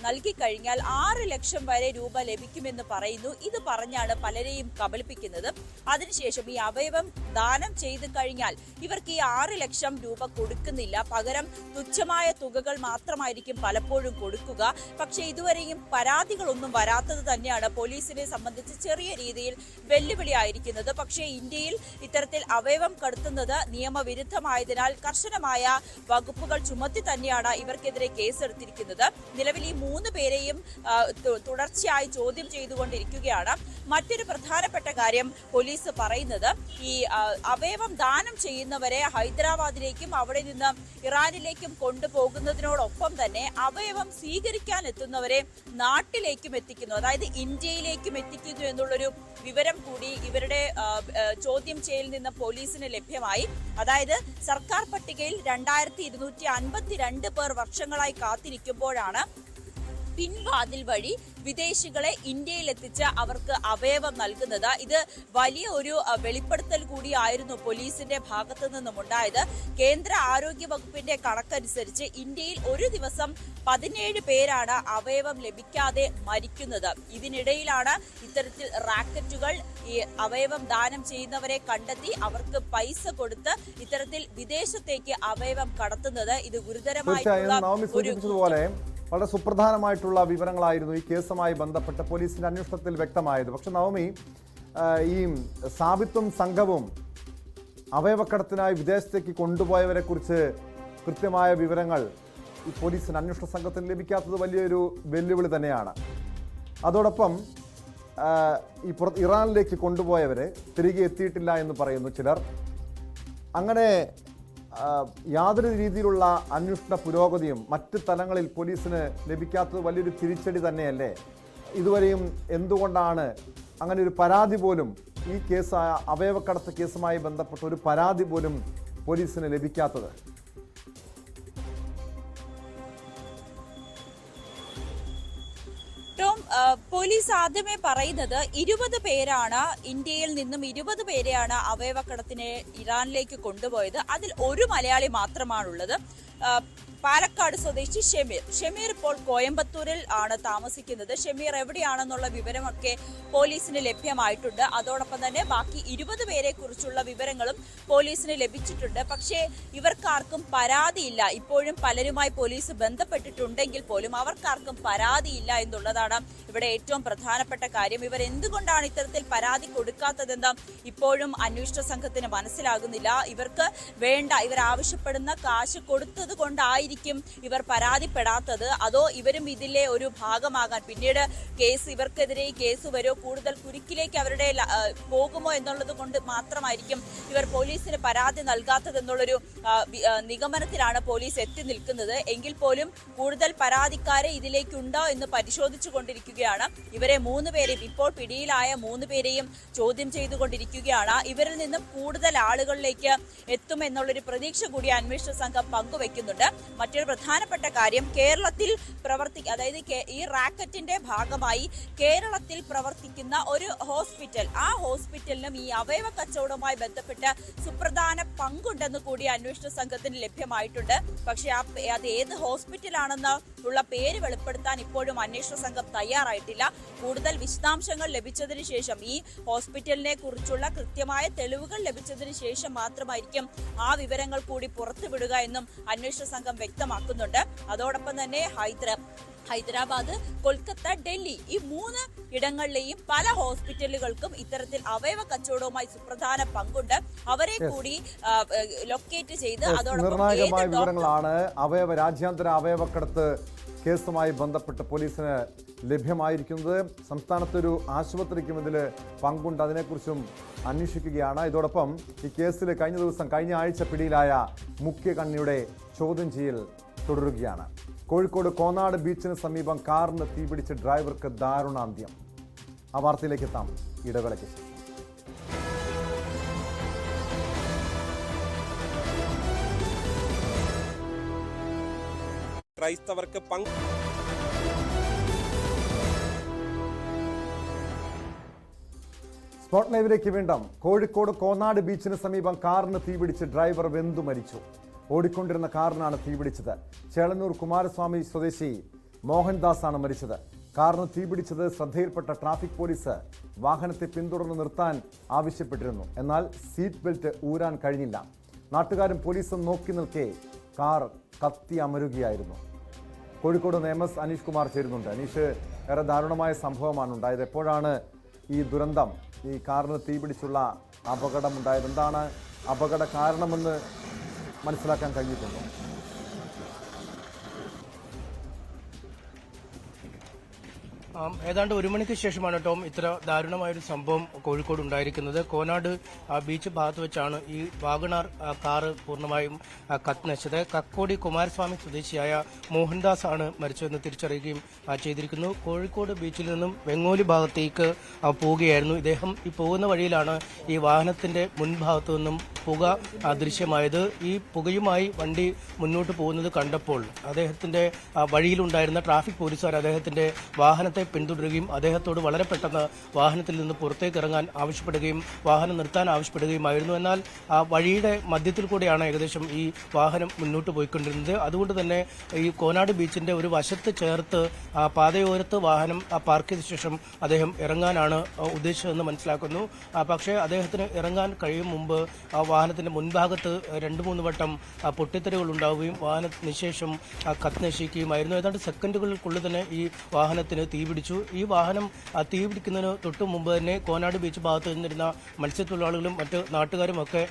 നൽകി കഴിഞ്ഞാൽ 6 ലക്ഷം വരെ രൂപ ലഭിക്കുമെന്ന് പറയുന്നു. ഇത് പറഞ്ഞാണ് പലരെയും കബളിപ്പിക്കുന്നത്. അതിനുശേഷം ഈ അവയവം ദാനം ചെയ്തു കഴിഞ്ഞാൽ ഇവർക്ക് ഈ 6 ലക്ഷം രൂപ കൊടുക്കുന്നില്ല, പകരം തുച്ഛമായ തുകകൾ മാത്രമായിരിക്കും പലപ്പോഴും കൊടുക്കുക. പക്ഷേ ഇതുവരെയും പരാതികളൊന്നും വരാത്തത് തന്നെയാണ് പോലീസിനെ സംബന്ധിച്ച് ചെറിയ രീതിയിൽ വെല്ലുവിളിയായിരിക്കുന്നത്. പക്ഷേ ഇന്ത്യയിൽ ഇത്തരത്തിൽ അവയവം കടത്തുന്നത് നിയമവിരുദ്ധമായതിനാൽ കർശനമായ വകുപ്പുകൾ ചുമത്തി തന്നെയാണ് ഇവർക്കെതിരെ കേസെടുത്തിരിക്കുന്നത്. നിലവിൽ ഈ 3 പേരെയും തുടർച്ചയായി ചോദ്യം ചെയ്തുകൊണ്ടിരിക്കുകയാണ്. മറ്റൊരു പ്രധാനപ്പെട്ട കാര്യം പോലീസ് പറയുന്നത്, ഈ അവയവം ദാനം ചെയ്യുന്നവരെ ഹൈദരാബാദിലേക്കും അവിടെ നിന്ന് ഇറാനിലേക്കും കൊണ്ടുപോകുന്നതിനോടൊപ്പം തന്നെ അവയവം സ്വീകരിക്കാൻ എത്തുന്നവരെ നാട്ടിലേക്കും എത്തിക്കുന്നു, അതായത് ഇന്ത്യയിലേക്കും എത്തിക്കുന്നു എന്നുള്ളൊരു വിവരം കൂടി ഇവരുടെ ചോദ്യം ചെയ്യലിൽ നിന്ന് പോലീസിന് ലഭ്യമായി. അതായത് സർക്കാർ പട്ടികയിൽ 2252 പേർ വർഷങ്ങളായി കാത്തിരിക്കുമ്പോഴാണ് പിൻവാതിൽ വഴി വിദേശികളെ ഇന്ത്യയിൽ എത്തിച്ച് അവർക്ക് അവയവം നൽകുന്നത്. ഇത് വലിയ ഒരു വെളിപ്പെടുത്തൽ കൂടിയായിരുന്നു പോലീസിന്റെ ഭാഗത്തു നിന്നും ഉണ്ടായത്. കേന്ദ്ര ആരോഗ്യ വകുപ്പിന്റെ കണക്കനുസരിച്ച് ഇന്ത്യയിൽ ഒരു ദിവസം 17 പേരാണ് അവയവം ലഭിക്കാതെ മരിക്കുന്നത്. ഇതിനിടയിലാണ് ഇത്തരത്തിൽ റാക്കറ്റുകൾ ഈ അവയവം ദാനം ചെയ്യുന്നവരെ കണ്ടെത്തി അവർക്ക് പൈസ കൊടുത്ത് ഇത്തരത്തിൽ വിദേശത്തേക്ക് അവയവം കടത്തുന്നത്. ഇത് ഗുരുതരമായിട്ടുള്ള വളരെ സുപ്രധാനമായിട്ടുള്ള വിവരങ്ങളായിരുന്നു ഈ കേസുമായി ബന്ധപ്പെട്ട് പോലീസിന്റെ അന്വേഷണത്തിൽ വ്യക്തമായത്. പക്ഷെ നവമി, ഈ സാബിത്തും സംഘവും അവയവക്കടത്തിനായി വിദേശത്തേക്ക് കൊണ്ടുപോയവരെ കുറിച്ച് കൃത്യമായ വിവരങ്ങൾ ഈ പോലീസിന് അന്വേഷണ സംഘത്തിന് ലഭിക്കാത്തത് വലിയൊരു വെല്ലുവിളി തന്നെയാണ്. അതോടൊപ്പം ഈ ഇറാനിലേക്ക് കൊണ്ടുപോയവരെ തിരികെ എത്തിയിട്ടില്ല എന്ന് പറയുന്നു ചിലർ. അങ്ങനെ യാതൊരു രീതിയിലുള്ള അന്വേഷണ പുരോഗതിയും മറ്റ് തലങ്ങളിൽ പോലീസിന് ലഭിക്കാത്തത് വലിയൊരു തിരിച്ചടി തന്നെയല്ലേ? ഇതുവരെയും എന്തുകൊണ്ടാണ് അങ്ങനെ ഒരു പരാതി പോലും ഈ കേസ്, അവയവക്കടത്ത് കേസുമായി ബന്ധപ്പെട്ട ഒരു പരാതി പോലും പോലീസിന് ലഭിക്കാത്തത്? പോലീസ് ആദ്യമേ പറയുന്നത് 20 പേരാണ്, ഇന്ത്യയിൽ നിന്നും 20 പേരെയാണ് അവയവക്കടത്തിന് ഇറാനിലേക്ക് കൊണ്ടുപോയത്. അതിൽ ഒരു മലയാളി മാത്രമാണുള്ളത്. പാലക്കാട് സ്വദേശി ഷമീർ ഇപ്പോൾ കോയമ്പത്തൂരിൽ ആണ് താമസിക്കുന്നത്. ഷമീർ എവിടെയാണെന്നുള്ള വിവരമൊക്കെ പോലീസിന് ലഭ്യമായിട്ടുണ്ട്. അതോടൊപ്പം തന്നെ ബാക്കി 20 പേരെ കുറിച്ചുള്ള വിവരങ്ങളും പോലീസിന് ലഭിച്ചിട്ടുണ്ട്. പക്ഷേ ഇവർക്കാർക്കും പരാതിയില്ല. ഇപ്പോഴും പലരുമായി പോലീസ് ബന്ധപ്പെട്ടിട്ടുണ്ടെങ്കിൽ പോലും അവർക്കാർക്കും പരാതിയില്ല എന്നുള്ളതാണ് ഇവിടെ ഏറ്റവും പ്രധാനപ്പെട്ട കാര്യം. ഇവർ എന്തുകൊണ്ടാണ് ഇത്തരത്തിൽ പരാതി കൊടുക്കാത്തതെന്ന് ഇപ്പോഴും അന്വേഷണ സംഘത്തിന് മനസ്സിലാകുന്നില്ല. ഇവർക്ക് വേണ്ട, ഇവർ ആവശ്യപ്പെടുന്ന കാശ് കൊടുത്തത് കൊണ്ടായിരിക്കും ഇവർ പരാതിപ്പെടാത്തത്, അതോ ഇവരും ഇതിലെ ഒരു ഭാഗമാകാൻ പിന്നീട് ഇവർക്കെതിരെ കേസ് വരോ കൂടുതൽ കുരുക്കിലേക്ക് അവരുടെ പോകുമോ എന്നുള്ളത് കൊണ്ട് മാത്രമായിരിക്കും ഇവർ പോലീസിന് പരാതി നൽകാത്തതെന്നുള്ളൊരു നിഗമനത്തിലാണ് പോലീസ് എത്തി നിൽക്കുന്നത്. എങ്കിൽ പോലും കൂടുതൽ പരാതിക്കാരെ ഇതിലേക്കുണ്ടോ എന്ന് പരിശോധിച്ചു കൊണ്ടിരിക്കുകയാണ്. ഇവരെ 3 പേരെയും, ഇപ്പോൾ പിടിയിലായ 3 പേരെയും ചോദ്യം ചെയ്തുകൊണ്ടിരിക്കുകയാണ്. ഇവരിൽ നിന്നും കൂടുതൽ ആളുകളിലേക്ക് എത്തുമെന്നുള്ളൊരു പ്രതീക്ഷ കൂടി അന്വേഷണ സംഘം പങ്കുവെക്കുന്നുണ്ട്. മറ്റൊരു പ്രധാനപ്പെട്ട കാര്യം, കേരളത്തിൽ അതായത് ഈ റാക്കറ്റിന്റെ ഭാഗമായി കേരളത്തിൽ പ്രവർത്തിക്കുന്ന ഒരു ഹോസ്പിറ്റൽ, ആ ഹോസ്പിറ്റലിനും ഈ അവയവ കച്ചവടവുമായി ബന്ധപ്പെട്ട് സുപ്രധാന പങ്കുണ്ടെന്ന് കൂടി അന്വേഷണ സംഘത്തിന് ലഭ്യമായിട്ടുണ്ട്. പക്ഷെ അത് ഏത് ഹോസ്പിറ്റലാണെന്ന് ഉള്ള പേര് വെളിപ്പെടുത്താൻ ഇപ്പോഴും അന്വേഷണ സംഘം തയ്യാറായിട്ടില്ല. കൂടുതൽ വിശദാംശങ്ങൾ ലഭിച്ചതിന് ശേഷം, ഈ ഹോസ്പിറ്റലിനെ കുറിച്ചുള്ള കൃത്യമായ തെളിവുകൾ ലഭിച്ചതിന് ശേഷം മാത്രമായിരിക്കും ആ വിവരങ്ങൾ കൂടി പുറത്തുവിടുക എന്നും അന്വേഷണ സംഘം വ്യക്തമാക്കുന്നുണ്ട്. അതോടൊപ്പം തന്നെ ഹൈദരാബാദ്, കൊൽക്കത്ത, ഡൽഹി ഈ 3 ഇടങ്ങളിലെയും പല ഹോസ്പിറ്റലുകൾക്കും ഇത്തരത്തിൽ അവയവ കച്ചവടവുമായി സുപ്രധാന പങ്കുണ്ട്. അവരെ കൂടി ലൊക്കേറ്റ് ചെയ്ത് നിർണായകമായ വിവരങ്ങളാണ് രാജ്യാന്തര അവയവക്കടത്ത് കേസുമായി ബന്ധപ്പെട്ട് പോലീസിന് ലഭ്യമായിരിക്കുന്നത്. സംസ്ഥാനത്തൊരു ആശുപത്രിക്കും ഇതിൽ പങ്കുണ്ട്, അതിനെക്കുറിച്ചും അന്വേഷിക്കുകയാണ്. ഇതോടൊപ്പം ഈ കേസിൽ കഴിഞ്ഞ ആഴ്ച പിടിയിലായ മുഖ്യ കണ്ണിയുടെ ചോദ്യം ചെയ്യൽ തുടരുകയാണ്. കോഴിക്കോട് കോനാട് ബീച്ചിന് സമീപം കാറിന് തീപിടിച്ച് ഡ്രൈവർക്ക് ദാരുണാന്ത്യം. ആ വാർത്തയിലേക്ക് എത്താം ഇടവേളയ്ക്ക് ശേഷം. ക്രൈസ്തവർക്ക് സ്പോട്ട് ലൈവിലേക്ക് വീണ്ടും. കോഴിക്കോട് കോനാട് ബീച്ചിന് സമീപം കാറിന് തീപിടിച്ച് ഡ്രൈവർ വെന്തു മരിച്ചു. ഓടിക്കൊണ്ടിരുന്ന കാറിനാണ് തീപിടിച്ചത്. ചേളന്നൂർ കുമാരസ്വാമി സ്വദേശി മോഹൻദാസ് ആണ് മരിച്ചത്. കാറിന് തീപിടിച്ചത് ശ്രദ്ധയിൽപ്പെട്ട ട്രാഫിക് പോലീസ് വാഹനത്തെ പിന്തുടർന്ന് നിർത്താൻ ആവശ്യപ്പെട്ടിരുന്നു. എന്നാൽ സീറ്റ് ബെൽറ്റ് ഊരാൻ കഴിഞ്ഞില്ല. നാട്ടുകാരും പോലീസും നോക്കി നിൽക്കെ കാർ കത്തി അമരുകയായിരുന്നു. കോഴിക്കോട് MS അനീഷ് കുമാർ ചേരുന്നുണ്ട്. അനീഷ്, ഏറെ ദാരുണമായ സംഭവമാണ് ഉണ്ടായത്. എപ്പോഴാണ് ഈ ദുരന്തം, ഈ കാറിന് തീപിടിച്ചുള്ള അപകടം ഉണ്ടായത്? എന്താണ് അപകട കാരണമെന്ന് മനസ്സിലാക്കാൻ കഴിഞ്ഞിട്ടുണ്ടോ? ഏതാണ്ട് 1 മണിക്ക് ശേഷമാണ് ടോം ഇത്ര ദാരുണമായൊരു സംഭവം കോഴിക്കോട് ഉണ്ടായിരിക്കുന്നത്. കോനാട് ബീച്ച് ഭാഗത്ത് വെച്ചാണ് ഈ വാഗണാർ കാറ് പൂർണ്ണമായും കത്തിനശിച്ചത്. കക്കോടി കുമാരസ്വാമി സ്വദേശിയായ മോഹൻദാസ് ആണ് മരിച്ചതെന്ന് തിരിച്ചറിയുകയും ചെയ്തിരിക്കുന്നു. കോഴിക്കോട് ബീച്ചിൽ നിന്നും വെങ്ങോലി ഭാഗത്തേക്ക് പോവുകയായിരുന്നു ഇദ്ദേഹം. ഈ പോകുന്ന വഴിയിലാണ് ഈ വാഹനത്തിന്റെ മുൻഭാഗത്തു നിന്നും പുക ദൃശ്യമായത്. ഈ പുകയുമായി വണ്ടി മുന്നോട്ട് പോകുന്നത് കണ്ടപ്പോൾ അദ്ദേഹത്തിന്റെ വഴിയിലുണ്ടായിരുന്ന ട്രാഫിക് പോലീസുകാർ അദ്ദേഹത്തിന്റെ വാഹനത്തെ പിന്തുടരുകയും അദ്ദേഹത്തോട് വളരെ പെട്ടെന്ന് വാഹനത്തിൽ നിന്ന് പുറത്തേക്ക് ഇറങ്ങാൻ ആവശ്യപ്പെടുകയും വാഹനം നിർത്താൻ ആവശ്യപ്പെടുകയുമായിരുന്നു. എന്നാൽ ആ വഴിയുടെ മധ്യത്തിൽ കൂടെയാണ് ഏകദേശം ഈ വാഹനം മുന്നോട്ട് പോയിക്കൊണ്ടിരുന്നത്. അതുകൊണ്ട് തന്നെ ഈ കോനാട് ബീച്ചിന്റെ ഒരു വശത്ത് ചേർത്ത് പാതയോരത്ത് വാഹനം പാർക്ക് ചെയ്ത ശേഷം അദ്ദേഹം ഇറങ്ങാനാണ് ഉദ്ദേശിച്ചതെന്ന് മനസ്സിലാക്കുന്നു. പക്ഷേ അദ്ദേഹത്തിന് ഇറങ്ങാൻ കഴിയും മുമ്പ് വാഹനത്തിന്റെ മുൻഭാഗത്ത് 2-3 വട്ടം പൊട്ടിത്തെറികൾ ഉണ്ടാവുകയും വാഹനത്തിന് ശേഷം കത്തി നശിക്കുകയുമായിരുന്നു. ഏതാണ്ട് സെക്കൻഡുകൾക്കുള്ളിൽ തന്നെ ഈ വാഹനത്തിന് തീപിടിച്ചു. ഈ വാഹനം തീപിടിക്കുന്നതിന് തൊട്ടു മുമ്പ് തന്നെ കോനാട് ബീച്ച് ഭാഗത്ത് നിന്നിരുന്ന മത്സ്യത്തൊഴിലാളികളും മറ്റ് നാട്ടുകാരും ഒക്കെ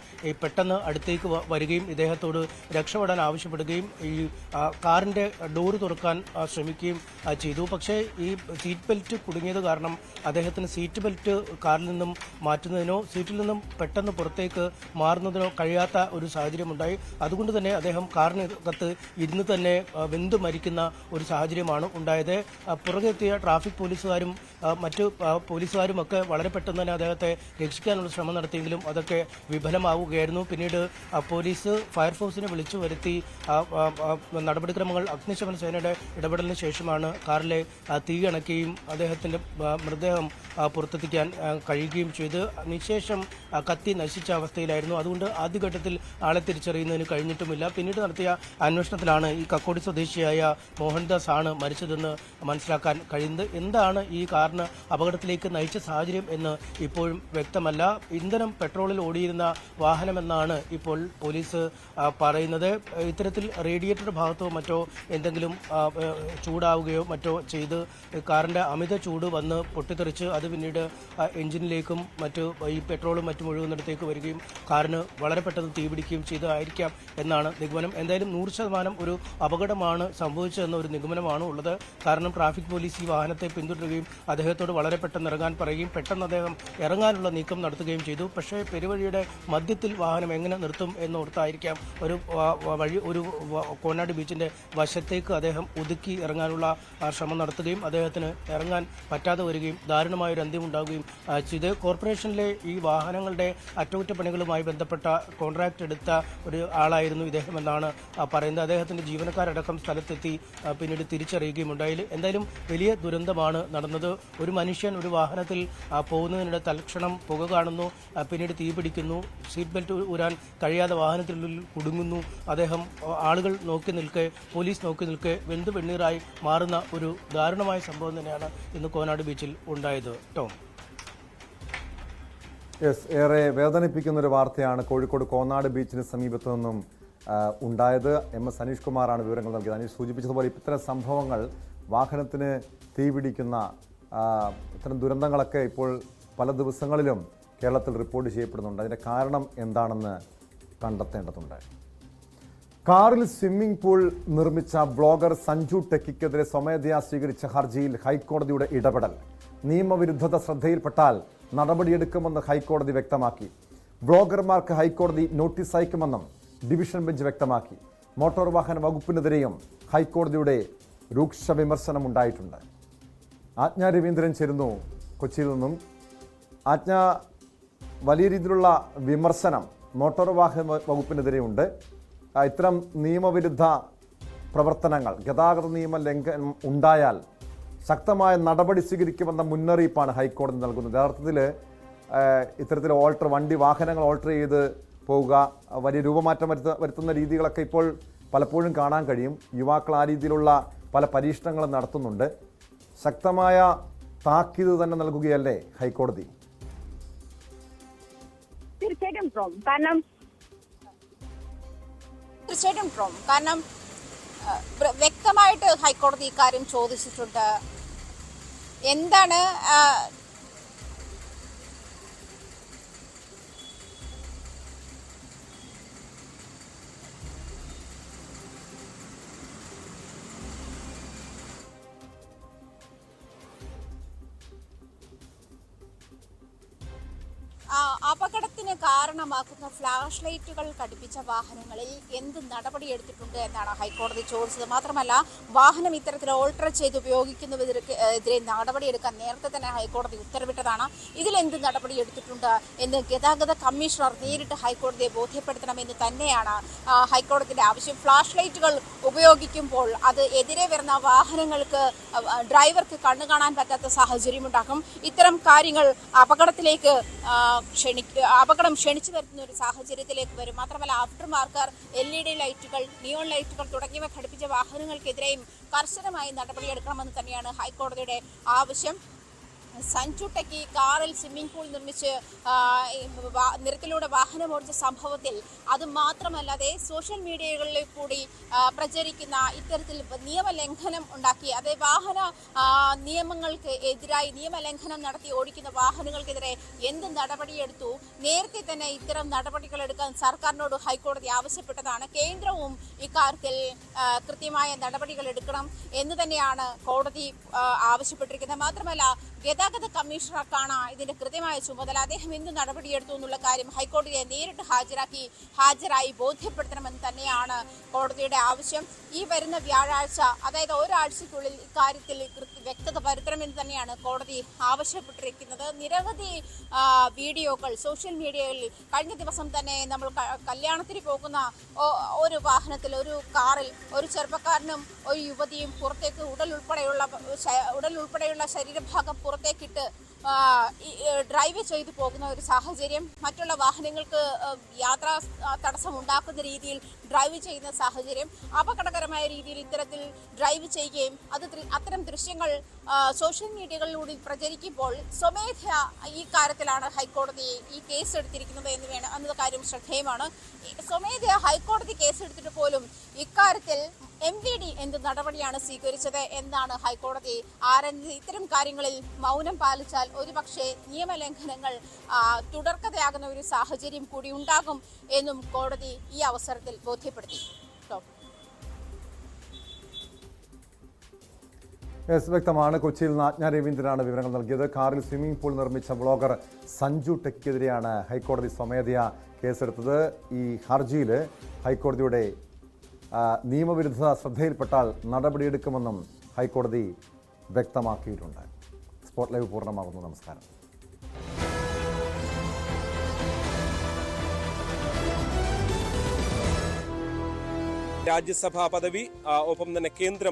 പെട്ടെന്ന് അടുത്തേക്ക് വരികയും ഇദ്ദേഹത്തോട് രക്ഷപ്പെടാൻ ആവശ്യപ്പെടുകയും ഈ കാറിന്റെ ഡോറ് തുറക്കാൻ ശ്രമിക്കുകയും ചെയ്തു. പക്ഷേ ഈ സീറ്റ് ബെൽറ്റ് കുടുങ്ങിയത് കാരണം അദ്ദേഹത്തിന് സീറ്റ് ബെൽറ്റ് കാറിൽ നിന്നും മാറ്റുന്നതിനോ സീറ്റിൽ നിന്നും പെട്ടെന്ന് പുറത്തേക്ക് മാറുന്നതിനോ കഴിയാത്ത ഒരു സാഹചര്യമുണ്ടായി. അതുകൊണ്ട് തന്നെ അദ്ദേഹം കാറിനകത്ത് ഇരുന്ന് തന്നെ വെന്തു മരിക്കുന്ന ഒരു സാഹചര്യമാണ് ഉണ്ടായത്. പുറകെത്തിയ ട്രാഫിക് പോലീസുകാരും മറ്റു പോലീസുകാരും ഒക്കെ വളരെ പെട്ടെന്ന് തന്നെ അദ്ദേഹത്തെ രക്ഷിക്കാനുള്ള ശ്രമം നടത്തിയെങ്കിലും അതൊക്കെ വിഫലമാവുകയായിരുന്നു. പിന്നീട് പോലീസ് ഫയർഫോഴ്സിനെ വിളിച്ചു വരുത്തി നടപടിക്രമങ്ങൾ അഗ്നിശമന സേനയുടെ ഇടപെടലിന് ശേഷമാണ് കാറിലെ തീ അണയ്ക്കുകയും അദ്ദേഹത്തിന്റെ മൃതദേഹം പുറത്തെത്തിക്കാൻ കഴിയുകയും ചെയ്ത്. നിശേഷം കത്തി നശിച്ച അവസ്ഥയിലായിരുന്നു. അതുകൊണ്ട് ആദ്യഘട്ടത്തിൽ ആളെ തിരിച്ചറിയുന്നതിന് കഴിഞ്ഞിട്ടുമില്ല. പിന്നീട് നടത്തിയ അന്വേഷണത്തിലാണ് ഈ കക്കോടി സ്വദേശിയായ മോഹൻദാസ് ആണ് മരിച്ചതെന്ന് മനസ്സിലാക്കാൻ കഴിയുന്നത്. എന്താണ് ഈ കാറിന് അപകടത്തിലേക്ക് നയിച്ച സാഹചര്യം എന്ന് ഇപ്പോഴും വ്യക്തമല്ല. ഇന്ധനം പെട്രോളിൽ ഓടിയിരുന്ന വാഹനമെന്നാണ് ഇപ്പോൾ പോലീസ് പറയുന്നത്. ഇത്തരത്തിൽ റേഡിയേറ്റർ ഭാഗത്തോ മറ്റോ എന്തെങ്കിലും ചൂടാവുകയോ മറ്റോ ചെയ്ത് കാറിന്റെ അമിത ചൂട് വന്ന് പൊട്ടിത്തെറിച്ച് അത് പിന്നീട് എഞ്ചിനിലേക്കും മറ്റു ഈ പെട്രോളും മറ്റും ഒഴുകുന്നിടത്തേക്ക് വരികയും കാറിന് വളരെ പെട്ടെന്ന് തീപിടിക്കുകയും ചെയ്തതായിരിക്കാം എന്നാണ് നിഗമനം. എന്തായാലും 100% ഒരു അപകടമാണ് സംഭവിച്ചതെന്ന ഒരു നിഗമനമാണ് ഉള്ളത്. കാരണം ട്രാഫിക് പോലീസ് ഈ വാഹനത്തെ പിന്തുടരുകയും അദ്ദേഹത്തോട് വളരെ പെട്ടെന്ന് ഇറങ്ങാൻ പറയുകയും പെട്ടെന്ന് അദ്ദേഹം ഇറങ്ങാനുള്ള നീക്കം നടത്തുകയും ചെയ്തു. പക്ഷേ പെരുവഴിയുടെ മധ്യത്തിൽ വാഹനം എങ്ങനെ നിർത്തും എന്നോർത്തായിരിക്കാം ഒരു കോനാട് ബീച്ചിന്റെ വശത്തേക്ക് അദ്ദേഹം ഒതുക്കി ഇറങ്ങാനുള്ള ശ്രമം നടത്തുകയും അദ്ദേഹത്തിന് ഇറങ്ങാൻ പറ്റാതെ വരികയും ദാരുണമായൊരു അന്ത്യം ഉണ്ടാവുകയും ചെയ്ത്. കോർപ്പറേഷനിലെ ഈ വാഹനങ്ങളുടെ അറ്റകുറ്റപ്പണികളുമായി ബന്ധപ്പെട്ട കോൺട്രാക്ട് എടുത്ത ഒരു ആളായിരുന്നു ഇദ്ദേഹം എന്നാണ് പറയുന്നത്. അദ്ദേഹത്തിന്റെ ജീവനക്കാരടക്കം സ്ഥലത്തെത്തി പിന്നീട് തിരിച്ചറിയുകയും ഉണ്ടായി. എന്തായാലും വലിയ ദുരന്തമാണ് നടന്നത്. ഒരു മനുഷ്യൻ ഒരു വാഹനത്തിൽ പോകുന്നതിനിടെ തൽക്ഷണം പുക കാണുന്നു, പിന്നീട് തീ പിടിക്കുന്നു, സീറ്റ് ബെൽറ്റ് ഊരാൻ കഴിയാതെ വാഹനത്തിനുള്ളിൽ കുടുങ്ങുന്നു. അദ്ദേഹം ആളുകൾ നോക്കി നിൽക്കെ, പോലീസ് നോക്കി നിൽക്കെ വെന്തു വെണ്ണീറായി മാറുന്ന ഒരു ദാരുണമായ സംഭവം തന്നെയാണ് ഇന്ന് കോനാട് ബീച്ചിൽ ഉണ്ടായത്. ടോം. ഏറെ വേദനിപ്പിക്കുന്ന ഒരു വാർത്തയാണ് കോഴിക്കോട് കോന്നാട് ബീച്ചിന് സമീപത്തു നിന്നും ഉണ്ടായത്. MS അനീഷ് കുമാറാണ് വിവരങ്ങൾ നൽകിയത്. അനീഷ് സൂചിപ്പിച്ചതുപോലെ ഇത്തരം സംഭവങ്ങൾ, വാഹനത്തിന് തീപിടിക്കുന്ന ഇത്തരം ദുരന്തങ്ങളൊക്കെ ഇപ്പോൾ പല ദിവസങ്ങളിലും കേരളത്തിൽ റിപ്പോർട്ട് ചെയ്യപ്പെടുന്നുണ്ട്. അതിൻ്റെ കാരണം എന്താണെന്ന് കണ്ടെത്തേണ്ടതുണ്ട്. കാറിൽ സ്വിമ്മിംഗ് പൂൾ നിർമ്മിച്ച ബ്ലോഗർ സഞ്ജു ടെക്കിക്കെതിരെ സ്വമേധയാ സ്വീകരിച്ച ഹർജിയിൽ ഹൈക്കോടതിയുടെ ഇടപെടൽ. നിയമവിരുദ്ധത ശ്രദ്ധയിൽപ്പെട്ടാൽ നടപടിയെടുക്കുമെന്ന് ഹൈക്കോടതി വ്യക്തമാക്കി. ബ്ലോഗർമാർക്ക് ഹൈക്കോടതി നോട്ടീസ് അയക്കുമെന്നും ഡിവിഷൻ ബെഞ്ച് വ്യക്തമാക്കി. മോട്ടോർ വാഹന വകുപ്പിനെതിരെയും ഹൈക്കോടതിയുടെ രൂക്ഷ വിമർശനമുണ്ടായിട്ടുണ്ട്. ആജ്ഞ രവീന്ദ്രൻ ചേരുന്നു കൊച്ചിയിൽ നിന്നും. ആജ്ഞ, വലിയ രീതിയിലുള്ള വിമർശനം മോട്ടോർ വാഹന വകുപ്പിനെതിരെയുണ്ട്. ഇത്തരം നിയമവിരുദ്ധ പ്രവർത്തനങ്ങൾ, ഗതാഗത നിയമ ലംഘനം ഉണ്ടായാൽ ശക്തമായ നടപടി സ്വീകരിക്കുമെന്ന മുന്നറിയിപ്പാണ് ഹൈക്കോടതി നൽകുന്നത്. യഥാർത്ഥത്തിൽ ഇത്തരത്തിൽ വാഹനങ്ങൾ ഓൾട്ടർ ചെയ്ത് പോവുക, വലിയ രൂപമാറ്റം വരുത്തുന്ന രീതികളൊക്കെ ഇപ്പോൾ പലപ്പോഴും കാണാൻ കഴിയും. യുവാക്കൾ ആ രീതിയിലുള്ള പല പരീക്ഷണങ്ങളും നടത്തുന്നുണ്ട്. ശക്തമായ താക്കീത് തന്നെ നൽകുകയല്ലേ ഹൈക്കോടതി? തീർച്ചയായിട്ടും കാരണം വ്യക്തമായിട്ട് ഹൈക്കോടതി ഇക്കാര്യം ചോദിച്ചിട്ടുണ്ട്. എന്താണ് അപകടത്തിന് കാരണമാക്കുന്ന ഫ്ലാഷ് ലൈറ്റുകൾ ഘടിപ്പിച്ച വാഹനങ്ങളിൽ എന്ത് നടപടിയെടുത്തിട്ടുണ്ട് എന്നാണ് ഹൈക്കോടതി ചോദിച്ചത്. മാത്രമല്ല, വാഹനം ഇത്തരത്തിൽ ഓൾട്ടർ ചെയ്ത് ഉപയോഗിക്കുന്നതിനെതിരെ നടപടിയെടുക്കാൻ നേരത്തെ തന്നെ ഹൈക്കോടതി ഉത്തരവിട്ടതാണ്. ഇതിലെന്ത് നടപടിയെടുത്തിട്ടുണ്ട് എന്ന് ഗതാഗത കമ്മീഷണർ നേരിട്ട് ഹൈക്കോടതിയെ ബോധ്യപ്പെടുത്തണമെന്ന് തന്നെയാണ് ഹൈക്കോടതിയുടെ ആവശ്യം. ഫ്ലാഷ് ലൈറ്റുകൾ ഉപയോഗിക്കുമ്പോൾ അത് എതിരെ വരുന്ന വാഹനങ്ങൾക്ക്, ഡ്രൈവർക്ക് കണ്ണു കാണാൻ പറ്റാത്ത സാഹചര്യമുണ്ടാക്കും. ഇത്തരം കാര്യങ്ങൾ അപകടം ക്ഷണിച്ചു വരുത്തുന്ന ഒരു സാഹചര്യത്തിലേക്ക് വരും. മാത്രമല്ല, ആഫ്റ്റർ മാർക്കർ, LED ലൈറ്റുകൾ, നിയോൺ ലൈറ്റുകൾ തുടങ്ങിയവ ഘടിപ്പിച്ച വാഹനങ്ങൾക്കെതിരെയും കർശനമായി നടപടിയെടുക്കണമെന്ന് തന്നെയാണ് ഹൈക്കോടതിയുടെ ആവശ്യം. സഞ്ജു ടെക്കി കാറിൽ സ്വിമ്മിംഗ് പൂൾ നിർമ്മിച്ച് നിരത്തിലൂടെ വാഹനമോടിച്ച സംഭവത്തിൽ അത് മാത്രമല്ലാതെ സോഷ്യൽ മീഡിയകളിൽ കൂടി പ്രചരിക്കുന്ന ഇത്തരത്തിൽ നിയമലംഘനം ഉണ്ടാക്കി, അതായത് വാഹന നിയമങ്ങൾക്ക് എതിരായി നിയമലംഘനം നടത്തി ഓടിക്കുന്ന വാഹനങ്ങൾക്കെതിരെ എന്ത് നടപടിയെടുത്തു? നേരത്തെ തന്നെ ഇത്തരം നടപടികൾ എടുക്കാൻ സർക്കാരിനോട് ഹൈക്കോടതി ആവശ്യപ്പെട്ടതാണ്. കേന്ദ്രവും ഇക്കാര്യത്തിൽ കൃത്യമായ നടപടികൾ എടുക്കണം എന്ന് തന്നെയാണ് കോടതി ആവശ്യപ്പെട്ടിരിക്കുന്നത്. മാത്രമല്ല, ഗതാഗത കമ്മീഷണർക്കാണ് ഇതിന്റെ കൃത്യമായ ചുമതല. അദ്ദേഹം എന്ത് നടപടിയെടുത്തു എന്നുള്ള കാര്യം ഹൈക്കോടതിയെ നേരിട്ട് ഹാജരായി ബോധ്യപ്പെടുത്തണമെന്ന് തന്നെയാണ് കോടതിയുടെ ആവശ്യം. ഈ വരുന്ന വ്യാഴാഴ്ച, അതായത് ഒരാഴ്ചയ്ക്കുള്ളിൽ ഇക്കാര്യത്തിൽ വ്യക്തത വരുത്തണമെന്ന് തന്നെയാണ് കോടതി ആവശ്യപ്പെട്ടിരിക്കുന്നത്. നിരവധി വീഡിയോകൾ സോഷ്യൽ മീഡിയയിൽ കഴിഞ്ഞ ദിവസം തന്നെ നമ്മൾ കല്യാണത്തിന് പോകുന്ന ഒരു വാഹനത്തിൽ, ഒരു കാറിൽ ഒരു ചെറുപ്പക്കാരനും ഒരു യുവതിയും പുറത്തേക്ക് ഉടൽ ഉൾപ്പെടെയുള്ള ശരീരഭാഗം പുറത്തേക്കിട്ട് ഡ്രൈവ് ചെയ്തു പോകുന്ന ഒരു സാഹചര്യം, മറ്റുള്ള വാഹനങ്ങൾക്ക് യാത്രാ തടസ്സം ഉണ്ടാക്കുന്ന രീതിയിൽ ഡ്രൈവ് ചെയ്യുന്ന സാഹചര്യം, അപകടകരമായ രീതിയിൽ ഇത്തരത്തിൽ ഡ്രൈവ് ചെയ്യുകയും അത്തരം ദൃശ്യങ്ങൾ സോഷ്യൽ മീഡിയകളിലൂടെ പ്രചരിക്കുമ്പോൾ സ്വമേധയാ ഈ കാര്യത്തിലാണ് ഹൈക്കോടതി ഈ കേസ് എടുത്തിരിക്കുന്നത് എന്ന കാര്യം ശ്രദ്ധേയമാണ്. സ്വമേധയാ ഹൈക്കോടതി കേസെടുത്തിട്ട് പോലും ഇക്കാര്യത്തിൽ MVD എന്ത് നടപടിയാണ് സ്വീകരിച്ചത് എന്നാണ് ഹൈക്കോടതി ആരാഞ്ഞത്. ഇത്തരം കാര്യങ്ങളിൽ മൗനം പാലിച്ചാൽ ഒരുപക്ഷെ നിയമലംഘനങ്ങൾ തുടർക്കഥയാകുന്ന ഒരു സാഹചര്യം കൂടി ഉണ്ടാകും എന്നും കോടതി ഈ അവസരത്തിൽ ബോധ്യപ്പെടുത്തി. വ്യക്തമാണ്. കൊച്ചിയിൽ നിന്ന് ആജ്ഞ രവീന്ദ്രനാണ് വിവരങ്ങൾ നൽകിയത്. കാറിൽ സ്വിമ്മിംഗ് പൂൾ നിർമ്മിച്ച ബ്ലോഗർ സഞ്ജു ടെക്കിക്കെതിരെയാണ് ഹൈക്കോടതി സ്വമേധയാ കേസെടുത്തത്. ഈ ഹർജിയിൽ ഹൈക്കോടതിയുടെ നിയമവിരുദ്ധത ശ്രദ്ധയിൽപ്പെട്ടാൽ നടപടിയെടുക്കുമെന്നും ഹൈക്കോടതി വ്യക്തമാക്കിയിട്ടുണ്ട്. സ്പോട്ട് ലൈവ് പൂർണ്ണമാകുന്നു. നമസ്കാരം. രാജ്യസഭാ പദവി, ഒപ്പം തന്നെ കേന്ദ്ര